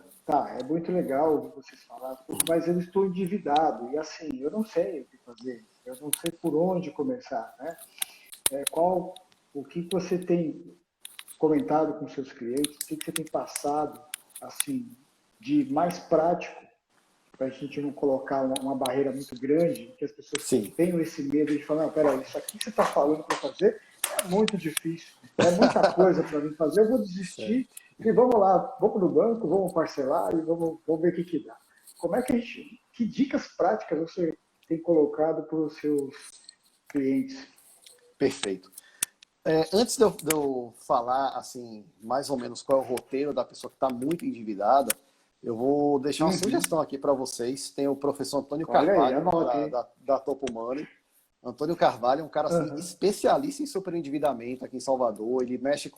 é muito legal ouvir vocês falar, mas eu estou endividado e assim, eu não sei o que fazer, eu não sei por onde começar, né? O que você tem comentado com seus clientes, o que você tem passado assim de mais prático para a gente não colocar uma barreira muito grande, que as pessoas tenham esse medo de falar, não, peraí, isso aqui que você está falando para fazer é muito difícil, é muita coisa para mim fazer, eu vou desistir e vamos lá, vamos no banco, vamos parcelar e vamos ver o que dá. Como é que que dicas práticas você tem colocado para os seus clientes? Perfeito. Antes de eu falar, assim, mais ou menos qual é o roteiro da pessoa que está muito endividada, eu vou deixar uma sugestão aqui para vocês. Tem o professor Antônio Carvalho, da Topo Money. Antônio Carvalho é um cara assim, especialista em superendividamento aqui em Salvador. Ele mexe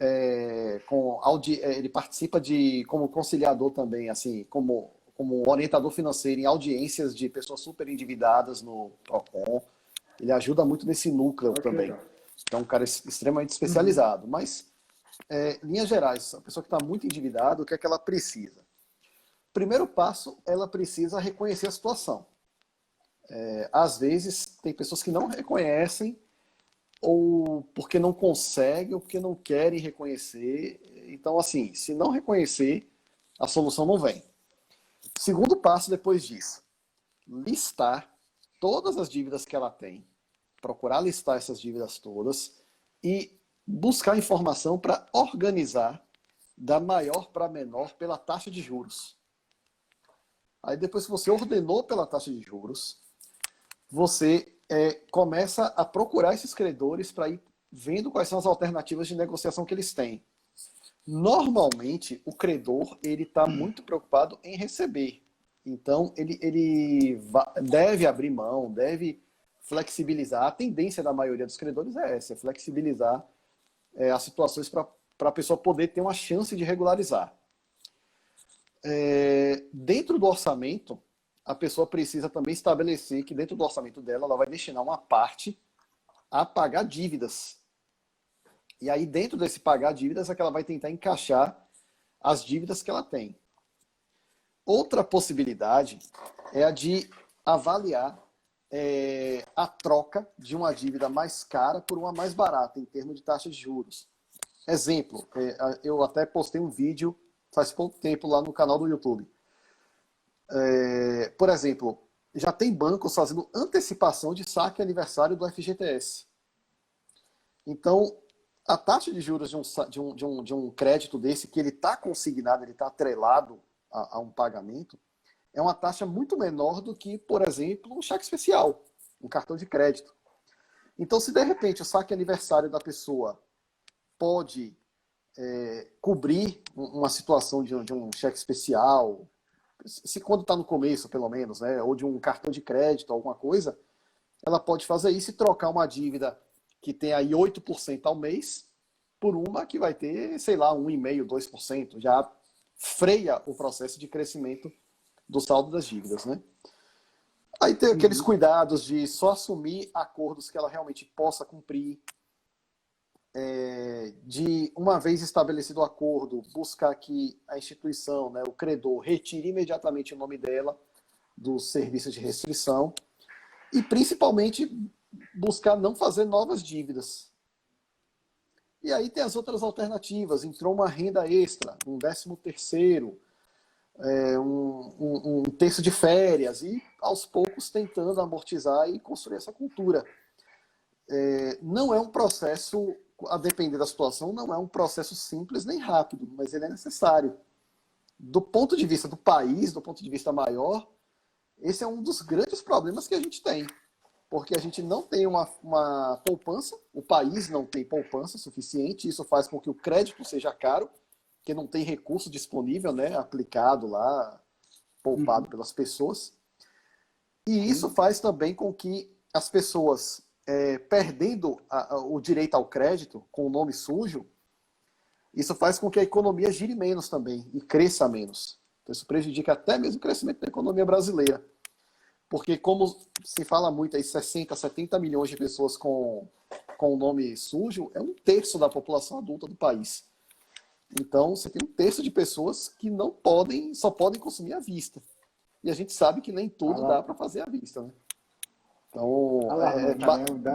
ele participa como conciliador também, assim, como orientador financeiro em audiências de pessoas superendividadas no Procon. Ele ajuda muito nesse núcleo também. Legal. Então, é um cara extremamente especializado. Mas, em linhas gerais, a pessoa que está muito endividada, o que é que ela precisa? Primeiro passo, ela precisa reconhecer a situação. Às vezes, tem pessoas que não reconhecem, ou porque não conseguem, ou porque não querem reconhecer. Então, assim, se não reconhecer, a solução não vem. Segundo passo, depois disso, listar todas as dívidas que ela tem, procurar listar essas dívidas todas e buscar informação para organizar da maior para menor pela taxa de juros. Aí depois que você ordenou pela taxa de juros, você começa a procurar esses credores para ir vendo quais são as alternativas de negociação que eles têm. Normalmente, o credor ele está muito preocupado em receber. Então, ele deve abrir mão, deve flexibilizar. A tendência da maioria dos credores é essa, flexibilizar as situações para a pessoa poder ter uma chance de regularizar. Dentro do orçamento, a pessoa precisa também estabelecer que dentro do orçamento dela, ela vai destinar uma parte a pagar dívidas. E aí, dentro desse pagar dívidas, é que ela vai tentar encaixar as dívidas que ela tem. Outra possibilidade é a de avaliar a troca de uma dívida mais cara por uma mais barata, em termos de taxa de juros. Exemplo, eu até postei um vídeo faz pouco tempo lá no canal do YouTube. Por exemplo, já tem bancos fazendo antecipação de saque aniversário do FGTS. Então, a taxa de juros de um crédito desse, que ele está consignado, ele está atrelado a um pagamento, é uma taxa muito menor do que, por exemplo, um cheque especial, um cartão de crédito. Então, se de repente o saque aniversário da pessoa pode cobrir uma situação de um cheque especial, se quando está no começo, pelo menos, né, ou de um cartão de crédito, alguma coisa, ela pode fazer isso e trocar uma dívida que tem aí 8% ao mês por uma que vai ter, sei lá, 1,5%, 2%. Já freia o processo de crescimento do saldo das dívidas, né? Aí tem aqueles cuidados de só assumir acordos que ela realmente possa cumprir, de, uma vez estabelecido o acordo, buscar que a instituição, né, o credor, retire imediatamente o nome dela dos serviços de restrição e, principalmente, buscar não fazer novas dívidas. E aí tem as outras alternativas. Entrou uma renda extra, um 13º, um terço de férias e, aos poucos, tentando amortizar e construir essa cultura. Não é um processo, a depender da situação, não é um processo simples nem rápido, mas ele é necessário. Do ponto de vista do país, do ponto de vista maior, esse é um dos grandes problemas que a gente tem. Porque a gente não tem uma poupança, o país não tem poupança suficiente, isso faz com que o crédito seja caro, porque não tem recurso disponível, né, aplicado lá, poupado pelas pessoas. E isso faz também com que as pessoas, perdendo o direito ao crédito, com o nome sujo, isso faz com que a economia gire menos também e cresça menos. Então isso prejudica até mesmo o crescimento da economia brasileira. Porque como se fala muito aí, 60, 70 milhões de pessoas com o nome sujo, é um terço da população adulta do país. Então, você tem um terço de pessoas que só podem consumir à vista. E a gente sabe que nem tudo dá para fazer à vista, né? Então,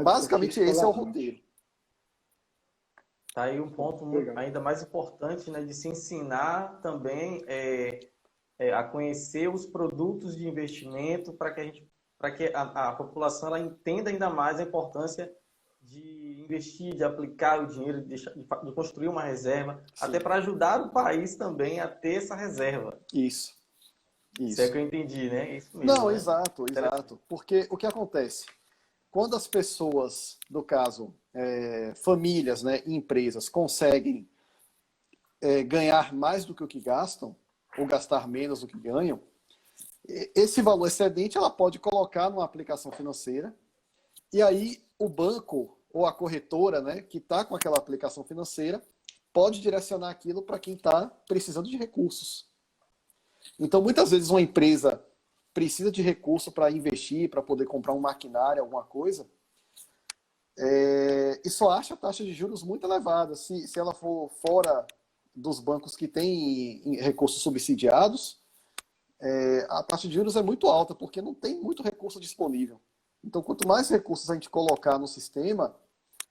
basicamente esse é o roteiro. Tá aí um ponto ainda mais importante, né, de se ensinar também a conhecer os produtos de investimento para que a população ela entenda ainda mais a importância de investir, de aplicar o dinheiro, de construir uma reserva, sim, até para ajudar o país também a ter essa reserva. Isso. Isso é que eu entendi, né? Isso mesmo, não, né? Exato. Porque o que acontece? Quando as pessoas, no caso, famílias, né, empresas, conseguem ganhar mais do que o que gastam, ou gastar menos do que ganham, esse valor excedente ela pode colocar numa aplicação financeira e aí o banco ou a corretora, né, que está com aquela aplicação financeira pode direcionar aquilo para quem está precisando de recursos. Então, muitas vezes uma empresa precisa de recurso para investir, para poder comprar um maquinário, alguma coisa, e só acha a taxa de juros muito elevada. Se ela for fora dos bancos que têm recursos subsidiados, a taxa de juros é muito alta, porque não tem muito recurso disponível. Então, quanto mais recursos a gente colocar no sistema,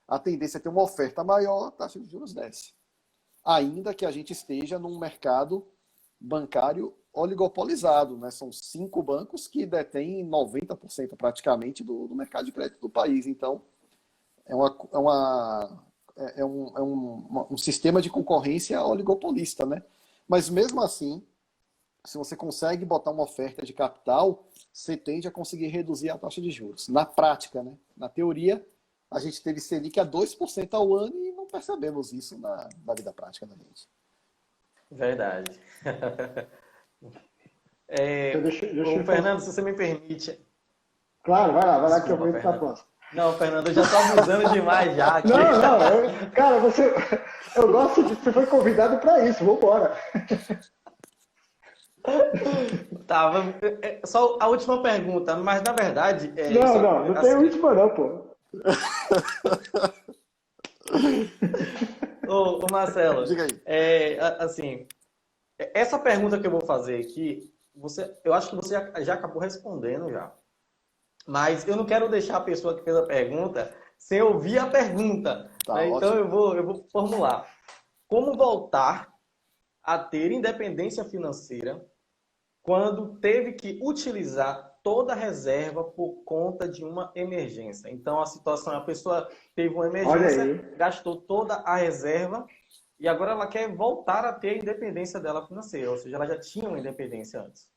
a tendência é ter uma oferta maior, a taxa de juros desce. Ainda que a gente esteja num mercado bancário oligopolizado, né? São 5 bancos que detêm 90% praticamente do mercado de crédito do país. Então, um sistema de concorrência oligopolista, né? Mas mesmo assim, se você consegue botar uma oferta de capital, você tende a conseguir reduzir a taxa de juros. Na prática, né? Na teoria, a gente teve Selic a 2% ao ano e não percebemos isso na vida prática da gente. Verdade. Fernando, se você me permite. Claro, vai lá Desculpa, que eu vou para próxima. Não, Fernando, eu já estou abusando demais já. Aqui. Cara, eu gosto de... Você foi convidado para isso, vamos embora. Tá, só a última pergunta, mas na verdade... não tem última não, pô. Ô Marcelo, diga aí. assim, essa pergunta que eu vou fazer aqui, eu acho que você já acabou respondendo já. Mas eu não quero deixar a pessoa que fez a pergunta sem ouvir a pergunta. Tá, Né? Então ótimo. eu vou formular. Como voltar a ter independência financeira quando teve que utilizar toda a reserva por conta de uma emergência? Então a situação é a pessoa teve uma Olha emergência, aí. gastou toda a reserva e agora ela quer voltar a ter a independência dela financeira, ou seja, ela já tinha uma independência antes.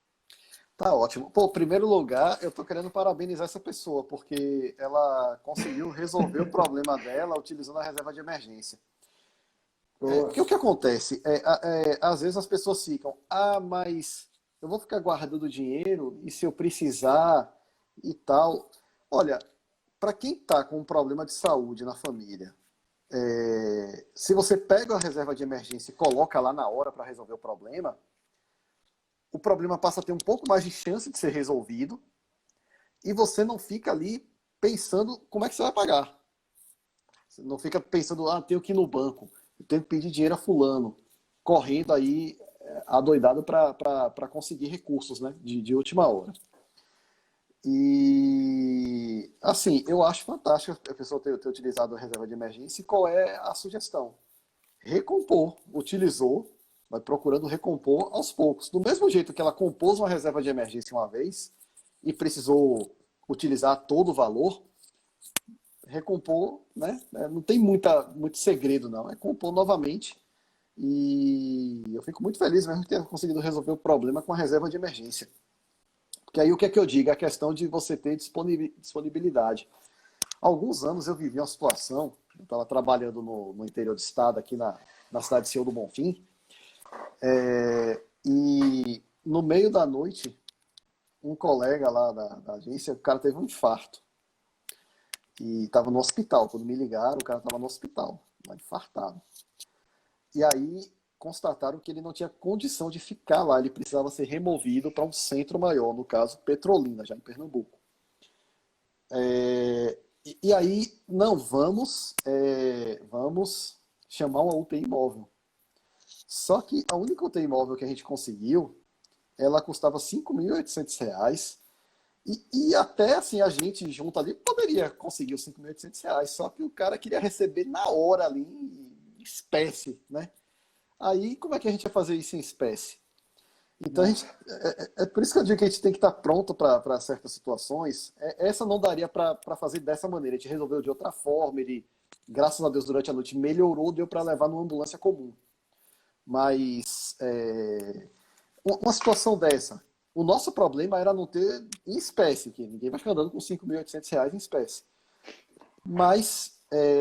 Tá ótimo. Pô, em primeiro lugar, eu tô querendo parabenizar essa pessoa, porque ela conseguiu resolver o problema dela utilizando a reserva de emergência. Boa. Porque o que acontece? Às vezes as pessoas ficam, mas eu vou ficar guardando dinheiro e se eu precisar e tal. Olha, para quem está com um problema de saúde na família, se você pega a reserva de emergência e coloca lá na hora para resolver o problema passa a ter um pouco mais de chance de ser resolvido e você não fica ali pensando como é que você vai pagar. Você não fica pensando, tenho que ir no banco, eu tenho que pedir dinheiro a fulano, correndo aí adoidado para conseguir recursos, né, de última hora. E, assim, eu acho fantástico a pessoa ter utilizado a reserva de emergência. E qual é a sugestão? Recompor. Utilizou, vai procurando recompor aos poucos. Do mesmo jeito que ela compôs uma reserva de emergência uma vez e precisou utilizar todo o valor, recompor, né? Não tem muito segredo, não. É compor novamente. E eu fico muito feliz mesmo de ter conseguido resolver o problema com a reserva de emergência. Porque aí o que é que eu digo? É a questão de você ter disponibilidade. Há alguns anos eu vivi uma situação, eu estava trabalhando no interior do estado, aqui na cidade de Senhor do Bonfim, e no meio da noite, um colega lá da agência, o cara teve um infarto. E estava no hospital. Quando me ligaram, o cara estava no hospital, lá infartado. E aí constataram que ele não tinha condição de ficar lá, ele precisava ser removido para um centro maior, no caso Petrolina, já em Pernambuco. E aí, não, vamos chamar uma UTI móvel. Só que a única UTI móvel que a gente conseguiu, ela custava R$ 5.800, e até assim, a gente junto ali poderia conseguir os R$ 5.800, só que o cara queria receber na hora ali, em espécie, né? Aí, como é que a gente vai fazer isso em espécie? Então, é por isso que eu digo que a gente tem que estar pronto para certas situações. Essa não daria para fazer dessa maneira. A gente resolveu de outra forma. Ele, graças a Deus, durante a noite melhorou, deu para levar numa ambulância comum. Mas, uma situação dessa, o nosso problema era não ter em espécie, que ninguém vai ficar andando com R$ 5.800 em espécie. Mas,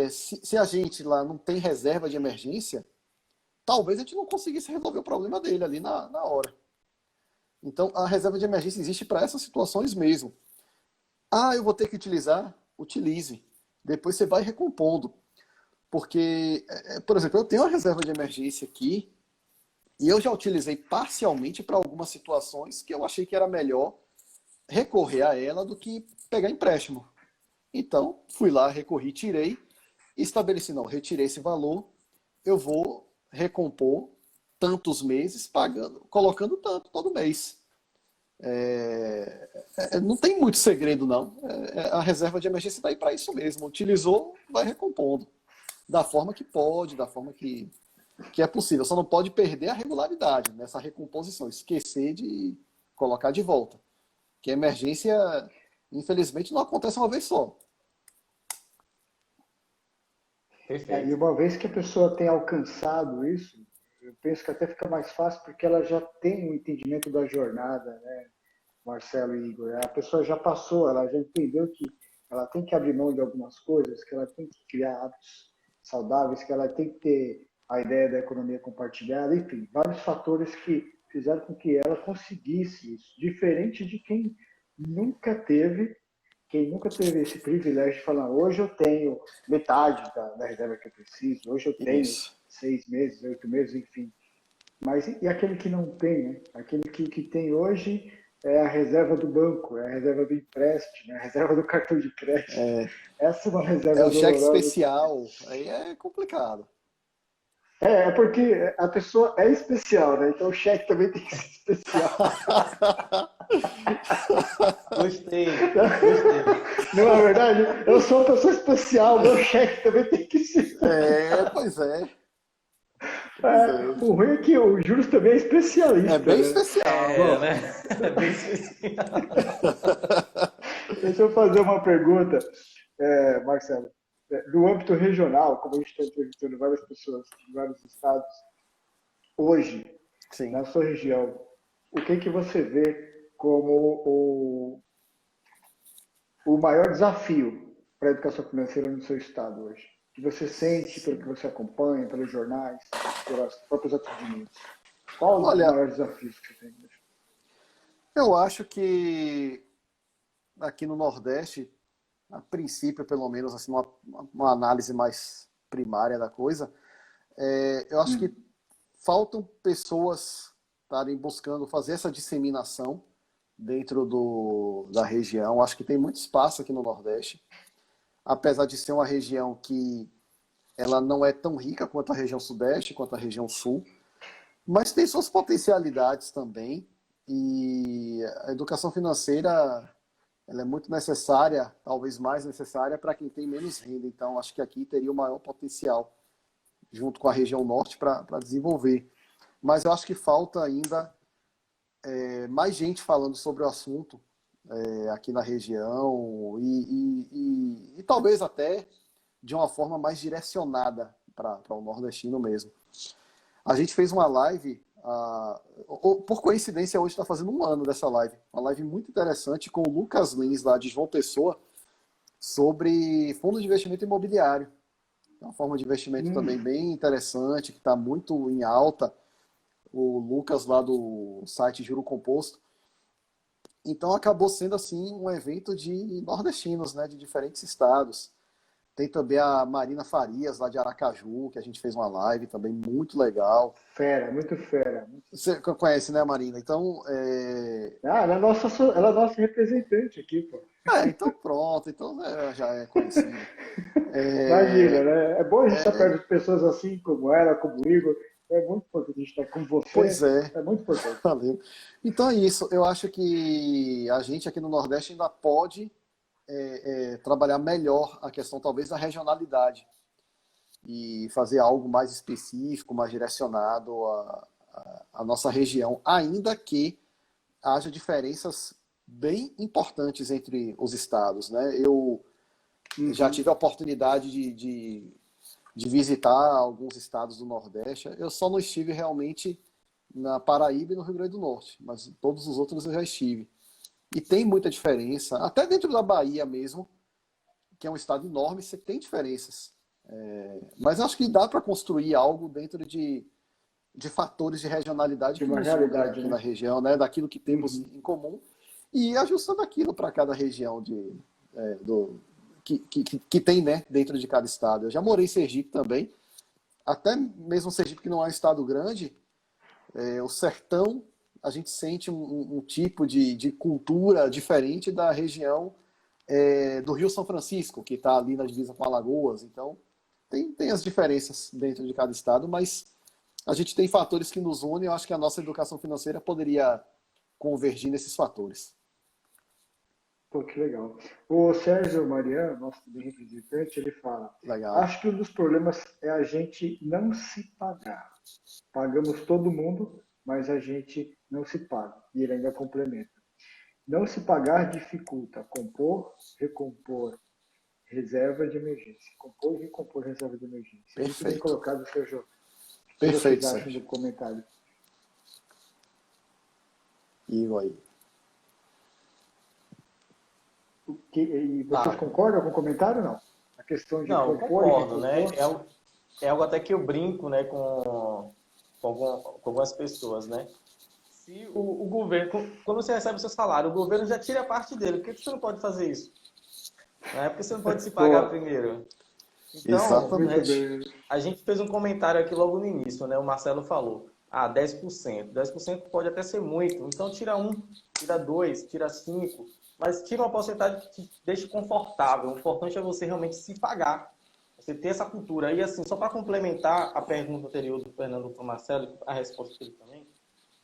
se a gente lá não tem reserva de emergência, talvez a gente não conseguisse resolver o problema dele ali na hora. Então, a reserva de emergência existe para essas situações mesmo. Eu vou ter que utilizar? Utilize. Depois você vai recompondo. Porque, por exemplo, eu tenho uma reserva de emergência aqui e eu já utilizei parcialmente para algumas situações que eu achei que era melhor recorrer a ela do que pegar empréstimo. Então, fui lá, recorri, tirei, e estabeleci, não, retirei esse valor, eu vou recompor tantos meses, colocando tanto todo mês. Não tem muito segredo, não. A reserva de emergência está aí para isso mesmo. Utilizou, vai recompondo. Da forma que pode, da forma que é possível. Só não pode perder a regularidade nessa recomposição. Esquecer de colocar de volta. Que a emergência, infelizmente, não acontece uma vez só. E uma vez que a pessoa tem alcançado isso, eu penso que até fica mais fácil porque ela já tem um entendimento da jornada, né, Marcelo e Igor? A pessoa já passou, ela já entendeu que ela tem que abrir mão de algumas coisas, que ela tem que criar hábitos saudáveis, que ela tem que ter a ideia da economia compartilhada, enfim, vários fatores que fizeram com que ela conseguisse isso, diferente de quem nunca teve esse privilégio de falar, hoje eu tenho metade da reserva que eu preciso, hoje eu tenho Isso. 6 meses, 8 meses, enfim. Mas e aquele que não tem, né? Aquele que tem hoje é a reserva do banco, é a reserva do empréstimo, é a reserva do cartão de crédito. Essa é uma reserva o cheque dolorosa. especial, aí é complicado. É porque a pessoa é especial, né? Então o cheque também tem que ser especial. Gostei, gostei. Não é verdade? Eu sou uma pessoa especial, meu cheque também tem que ser. Pois é. O ruim é que o Júlio também é especialista. É bem né? especial. Né? É bem especial. Deixa eu fazer uma pergunta, Marcelo. No âmbito regional, como a gente está entrevistando várias pessoas de vários estados, hoje, Sim. na sua região, o que que você vê como o maior desafio para a educação financeira no seu estado hoje? Que você sente, pelo que você acompanha, pelos jornais, pelos próprios atendimentos? Qual os Olha, maiores desafios que você tem hoje? eu acho que aqui no Nordeste, a princípio, pelo menos, assim, uma análise mais primária da coisa, eu acho que faltam pessoas estarem buscando fazer essa disseminação dentro da região. Acho que tem muito espaço aqui no Nordeste, apesar de ser uma região que ela não é tão rica quanto a região Sudeste, quanto a região Sul, mas tem suas potencialidades também. E a educação financeira ela é muito necessária, talvez mais necessária, para quem tem menos renda. Então, acho que aqui teria o maior potencial, junto com a região Norte, para desenvolver. Mas eu acho que falta ainda mais gente falando sobre o assunto aqui na região e talvez até de uma forma mais direcionada para o nordestino mesmo. A gente fez uma live, por coincidência hoje está fazendo 1 ano dessa live, uma live muito interessante com o Lucas Lins, lá de João Pessoa, sobre fundo de investimento imobiliário. É uma forma de investimento também bem interessante, que está muito em alta. O Lucas lá do site Juro Composto. Então acabou sendo assim um evento de nordestinos, né, de diferentes estados. Tem também a Marina Farias, lá de Aracaju, que a gente fez uma live também muito legal. Fera, muito fera. Você conhece, né, Marina? Então, ela é nossa representante aqui, pô. então pronto, então já é conhecida. Imagina, né? É bom a gente estar perto de pessoas assim como ela, como o Igor. É muito importante a gente estar com você. Pois é. É muito importante. Valeu. Então é isso. Eu acho que a gente aqui no Nordeste ainda pode trabalhar melhor a questão, talvez, da regionalidade e fazer algo mais específico, mais direcionado à nossa região, ainda que haja diferenças bem importantes entre os estados, né? Eu já tive a oportunidade de visitar alguns estados do Nordeste. Eu só não estive realmente na Paraíba e no Rio Grande do Norte, mas todos os outros eu já estive. E tem muita diferença, até dentro da Bahia mesmo, que é um estado enorme, você tem diferenças. Mas acho que dá para construir algo dentro de fatores de regionalidade De que uma nos unem realidade, aqui né? na região, né? Daquilo que temos em comum, e ajustando aquilo para cada região que tem, né, dentro de cada estado. Eu já morei em Sergipe também, até mesmo Sergipe, que não é um estado grande, o sertão, a gente sente um tipo de cultura diferente da região do Rio São Francisco, que está ali na divisa com Alagoas. Então, tem as diferenças dentro de cada estado, mas a gente tem fatores que nos unem. Eu acho que a nossa educação financeira poderia convergir nesses fatores. Pô, que legal. O Sérgio Mariano, nosso representante, ele fala: Legal. acho que um dos problemas é a gente não se pagar. Pagamos todo mundo, mas a gente não se paga. E ele ainda complementa: não se pagar dificulta compor, recompor reserva de emergência. Compor e recompor reserva de emergência. Muito bem Perfeito. colocado, Sérgio. O que Perfeito, vocês acham Sérgio. do comentário? E aí? E vocês concordam com o comentário ou não? A questão de Não, eu compor e concordo, né? recompor? É algo até que eu brinco, né, com algumas pessoas, né? Se o governo, quando você recebe o seu salário, o governo já tira a parte dele. Por que você não pode fazer isso? Né? Porque você não pode se pagar Boa. primeiro. Então, Exatamente. a gente fez um comentário aqui logo no início, né? O Marcelo falou, 10%. 10% pode até ser muito. Então, tira 1, tira 2, tira 5, mas tira uma porcentagem que te deixe confortável. O importante é você realmente se pagar. Você ter essa cultura. E assim, só para complementar a pergunta anterior do Fernando para o Marcelo, a resposta dele também,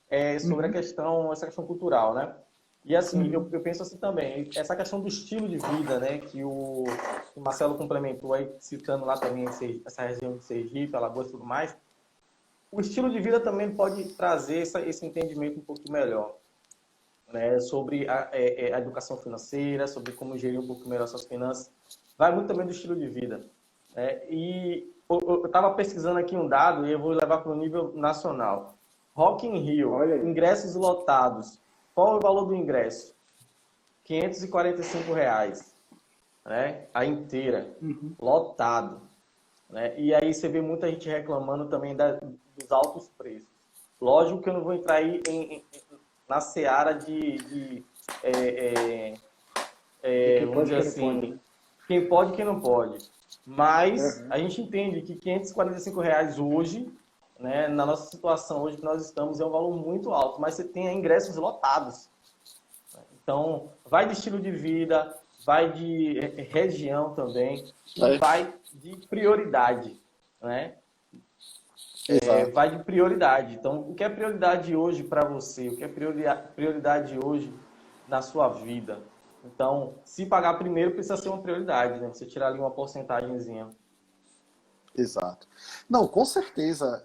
é sobre essa questão cultural, né? E assim, eu penso assim também, essa questão do estilo de vida, né, que o Marcelo complementou aí, citando lá também essa região de Sergipe, Alagoas e tudo mais, o estilo de vida também pode trazer esse entendimento um pouco melhor, né, sobre a educação financeira, sobre como gerir um pouco melhor suas finanças. Vai muito também do estilo de vida, né? E eu estava pesquisando aqui um dado e eu vou levar para o nível nacional. Rock in Rio, ingressos lotados. Qual é o valor do ingresso? R$ 545, né? A inteira, lotado, né? E aí você vê muita gente reclamando também dos altos preços. Lógico que eu não vou entrar aí na seara vamos dizer assim, quem pode e quem não pode. Mas a gente entende que R$ 545 hoje, né, na nossa situação hoje que nós estamos, é um valor muito alto, mas você tem ingressos lotados. Então, vai de estilo de vida, vai de região também, e vai de prioridade, né? Vai de prioridade. Então, o que é prioridade hoje para você? O que é prioridade hoje na sua vida? Então, se pagar primeiro precisa ser uma prioridade, né? Você tirar ali uma porcentagemzinha. Exato. Não, com certeza,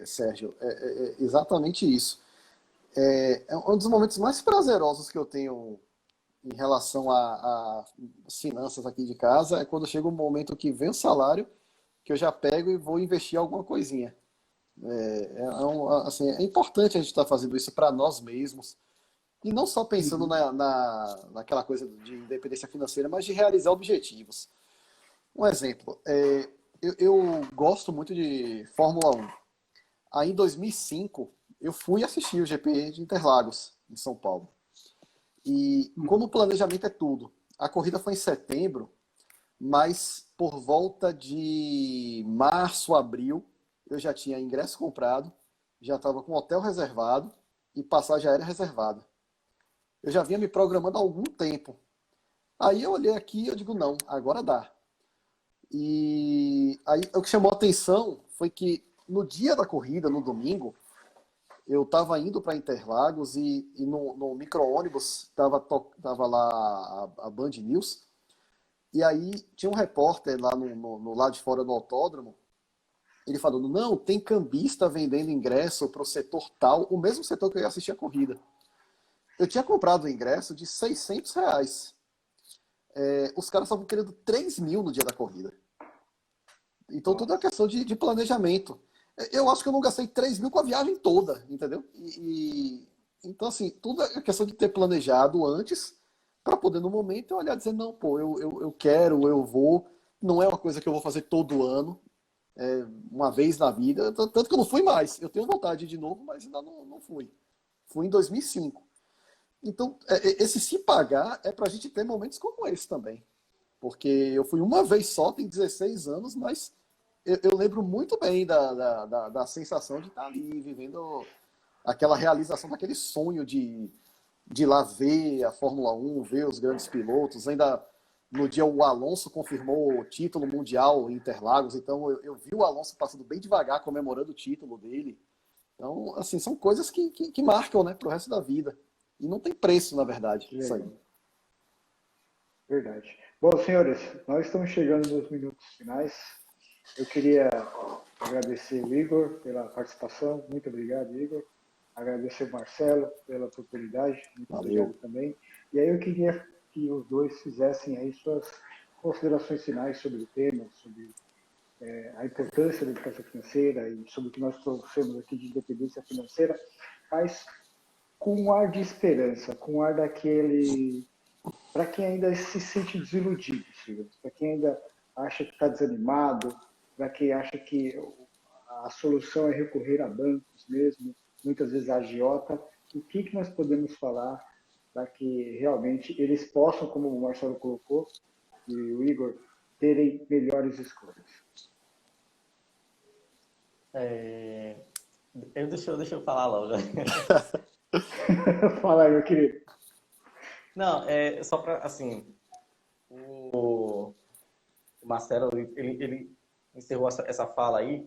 Sérgio, exatamente isso. É um dos momentos mais prazerosos que eu tenho em relação a finanças aqui de casa é quando chega um momento que vem o salário, que eu já pego e vou investir alguma coisinha. Assim, é importante a gente estar fazendo isso para nós mesmos, e não só pensando naquela coisa de independência financeira, mas de realizar objetivos. Um exemplo, eu gosto muito de Fórmula 1. Aí em 2005, eu fui assistir o GP de Interlagos, em São Paulo. E como o planejamento é tudo, a corrida foi em setembro, mas por volta de março, abril, eu já tinha ingresso comprado, já estava com hotel reservado e passagem aérea reservada. Eu já vinha me programando há algum tempo. Aí eu olhei aqui e eu digo, não, agora dá. E aí o que chamou a atenção foi que no dia da corrida, no domingo, eu estava indo para Interlagos e no micro-ônibus estava lá a Band News. E aí tinha um repórter lá no lado de fora do autódromo, ele falando, não, tem cambista vendendo ingresso para o setor tal, o mesmo setor que eu ia assistir a corrida. Eu tinha comprado o ingresso de R$ 600. Os caras estavam querendo 3 mil no dia da corrida. Então tudo é questão de planejamento. Eu acho que eu não gastei 3 mil com a viagem toda, entendeu? Então, assim, tudo é questão de ter planejado antes, para poder no momento eu olhar e dizer, não, pô, eu quero, eu vou. Não é uma coisa que eu vou fazer todo ano, uma vez na vida. Tanto que eu não fui mais. Eu tenho vontade de ir de novo, mas ainda não fui. Fui em 2005. Então, esse se pagar é para a gente ter momentos como esse também. Porque eu fui uma vez só, tem 16 anos, mas eu lembro muito bem da sensação de estar ali, vivendo aquela realização daquele sonho de ir lá ver a Fórmula 1, ver os grandes pilotos. Ainda no dia o Alonso confirmou o título mundial em Interlagos, então eu vi o Alonso passando bem devagar, comemorando o título dele. Então, assim, são coisas que marcam, né, pro resto da vida. E não tem preço, na verdade, isso aí. Verdade. Bom, senhores, nós estamos chegando nos minutos finais. Eu queria agradecer o Igor pela participação. Muito obrigado, Igor. Agradecer o Marcelo pela oportunidade. Muito obrigado também. E aí eu queria que os dois fizessem aí suas considerações finais sobre o tema, sobre a importância da educação financeira e sobre o que nós trouxemos aqui de independência financeira, mas com um ar de esperança, com um ar daquele... Para quem ainda se sente desiludido, para quem ainda acha que está desanimado, para quem acha que a solução é recorrer a bancos mesmo, muitas vezes a agiota, o que nós podemos falar para que realmente eles possam, como o Marcelo colocou, e o Igor, terem melhores escolhas? Deixa eu falar logo. Fala aí, meu querido. Não, só para, assim, o Marcelo, ele encerrou essa fala aí,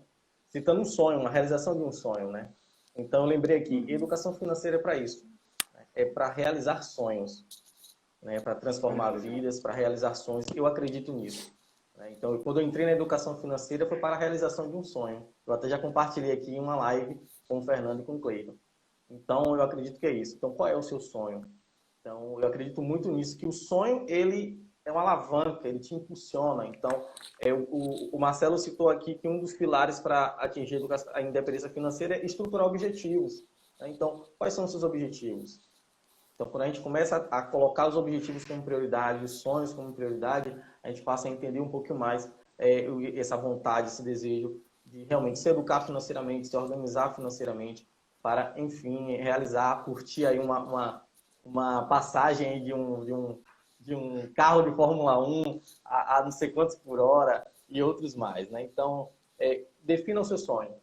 citando um sonho, uma realização de um sonho, né? Então, eu lembrei aqui, educação financeira é para isso. para realizar sonhos, né? Para transformar vidas, para realizar sonhos. Eu acredito nisso. Né? Então, quando eu entrei na educação financeira, foi para a realização de um sonho. Eu até já compartilhei aqui em uma live com o Fernando e com o Cleiton. Então, eu acredito que é isso. Então, qual é o seu sonho? Então, eu acredito muito nisso, que o sonho, ele é uma alavanca, ele te impulsiona. Então, o Marcelo citou aqui que um dos pilares para atingir a independência financeira é estruturar objetivos. Né? Então, quais são os seus objetivos? Então, quando a gente começa a colocar os objetivos como prioridade, os sonhos como prioridade, a gente passa a entender um pouco mais essa vontade, esse desejo de realmente se educar financeiramente, se organizar financeiramente, para, enfim, realizar, curtir aí uma passagem de um carro de Fórmula 1 a não sei quantos por hora e outros mais, né? Então, defina o seu sonho,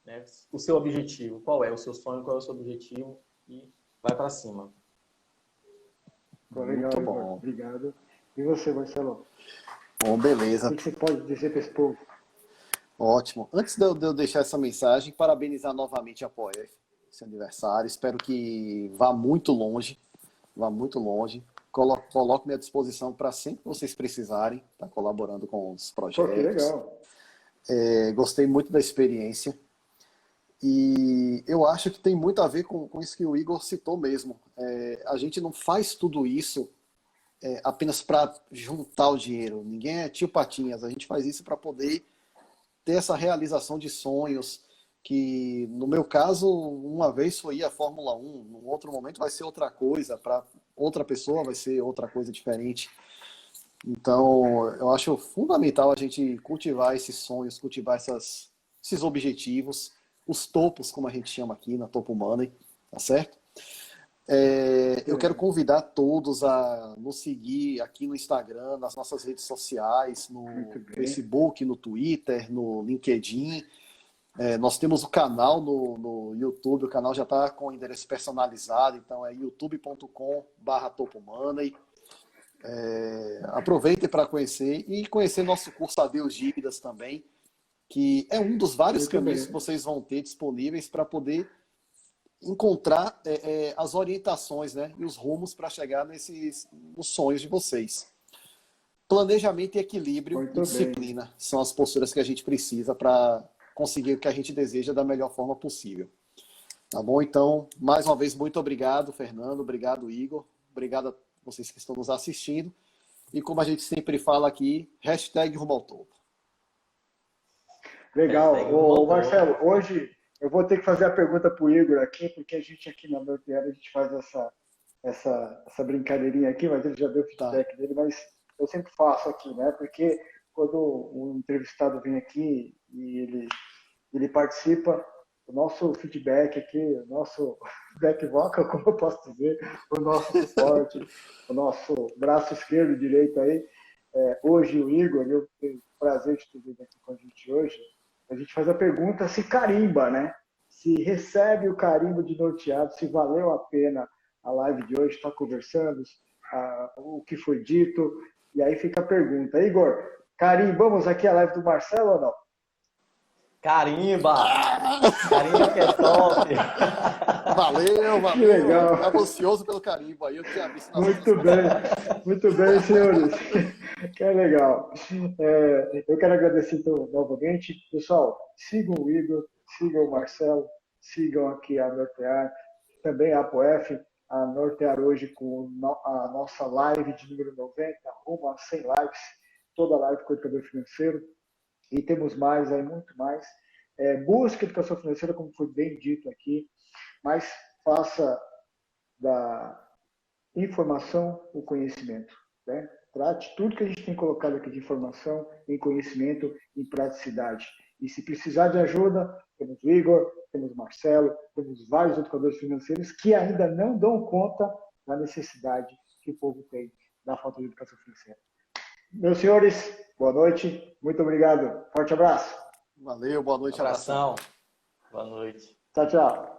né? O seu objetivo. Qual é o seu sonho, qual é o seu objetivo e vai para cima. Legal, Muito Igor. bom. Obrigado. E você, Marcelo? Bom, beleza. O que você pode dizer para esse povo? Ótimo. Antes de eu deixar essa mensagem, parabenizar novamente a POEF, esse aniversário. Espero que vá muito longe. Vá muito longe. Coloco-me à disposição para sempre que vocês precisarem, estar colaborando com os Pô, projetos. que legal. Gostei muito da experiência. E eu acho que tem muito a ver com isso que o Igor citou mesmo. A gente não faz tudo isso apenas para juntar o dinheiro. Ninguém é tio Patinhas. A gente faz isso para poder ter essa realização de sonhos, que no meu caso, uma vez foi a Fórmula 1, num outro momento vai ser outra coisa, para outra pessoa vai ser outra coisa diferente. Então, eu acho fundamental a gente cultivar esses sonhos, cultivar esses objetivos, os topos, como a gente chama aqui na Topo Money, tá certo? Eu quero convidar todos a nos seguir aqui no Instagram, nas nossas redes sociais, no Facebook, no Twitter, no LinkedIn. Nós temos o canal no YouTube, o canal já está com o endereço personalizado, então é youtube.com/topomoney. Aproveitem para conhecer e conhecer nosso curso Adeus Dívidas também, que é um dos vários caminhos que vocês vão ter disponíveis para poder encontrar as orientações, né, e os rumos para chegar nos sonhos de vocês. Planejamento e equilíbrio e disciplina são as posturas que a gente precisa para conseguir o que a gente deseja da melhor forma possível. Tá bom? Então, mais uma vez, muito obrigado, Fernando. Obrigado, Igor. Obrigado a vocês que estão nos assistindo. E como a gente sempre fala aqui, #rumo ao topo. Legal. Ô, Marcelo, hoje eu vou ter que fazer a pergunta para o Igor aqui, porque a gente aqui na Norteada, a gente faz essa brincadeirinha aqui, mas ele já deu o feedback dele, mas eu sempre faço aqui, né? Porque quando um entrevistado vem aqui e ele participa, o nosso feedback aqui, o nosso back vocal, como eu posso dizer, o nosso suporte, o nosso braço esquerdo e direito aí. Hoje o Igor, eu tenho o prazer de ter vindo aqui com a gente hoje, a gente faz a pergunta se carimba, né? Se recebe o carimbo de norteado, se valeu a pena a live de hoje, estar conversando, o que foi dito, e aí fica a pergunta. Igor, carimbamos aqui a live do Marcelo ou não? Carimba! Carimba que é top! Valeu! Que legal! Estava ansioso pelo carimbo aí, eu tinha visto nas Muito bem, senhores. Que legal. Eu quero agradecer então, novamente. Pessoal, sigam o Igor, sigam o Marcelo, sigam aqui a Nortear, também a ApoF, a Nortear hoje com a nossa live de número 90, rumo a 100 lives, toda live com o educador financeiro. E temos mais aí, muito mais. Busque educação financeira, como foi bem dito aqui, mas faça da informação o conhecimento. Né? Trate tudo que a gente tem colocado aqui de informação em conhecimento, em praticidade. E se precisar de ajuda, temos o Igor, temos o Marcelo, temos vários educadores financeiros que ainda não dão conta da necessidade que o povo tem da falta de educação financeira. Meus senhores, boa noite. Muito obrigado. Forte abraço. Valeu, boa noite. Abração. Boa noite. Tchau, tchau.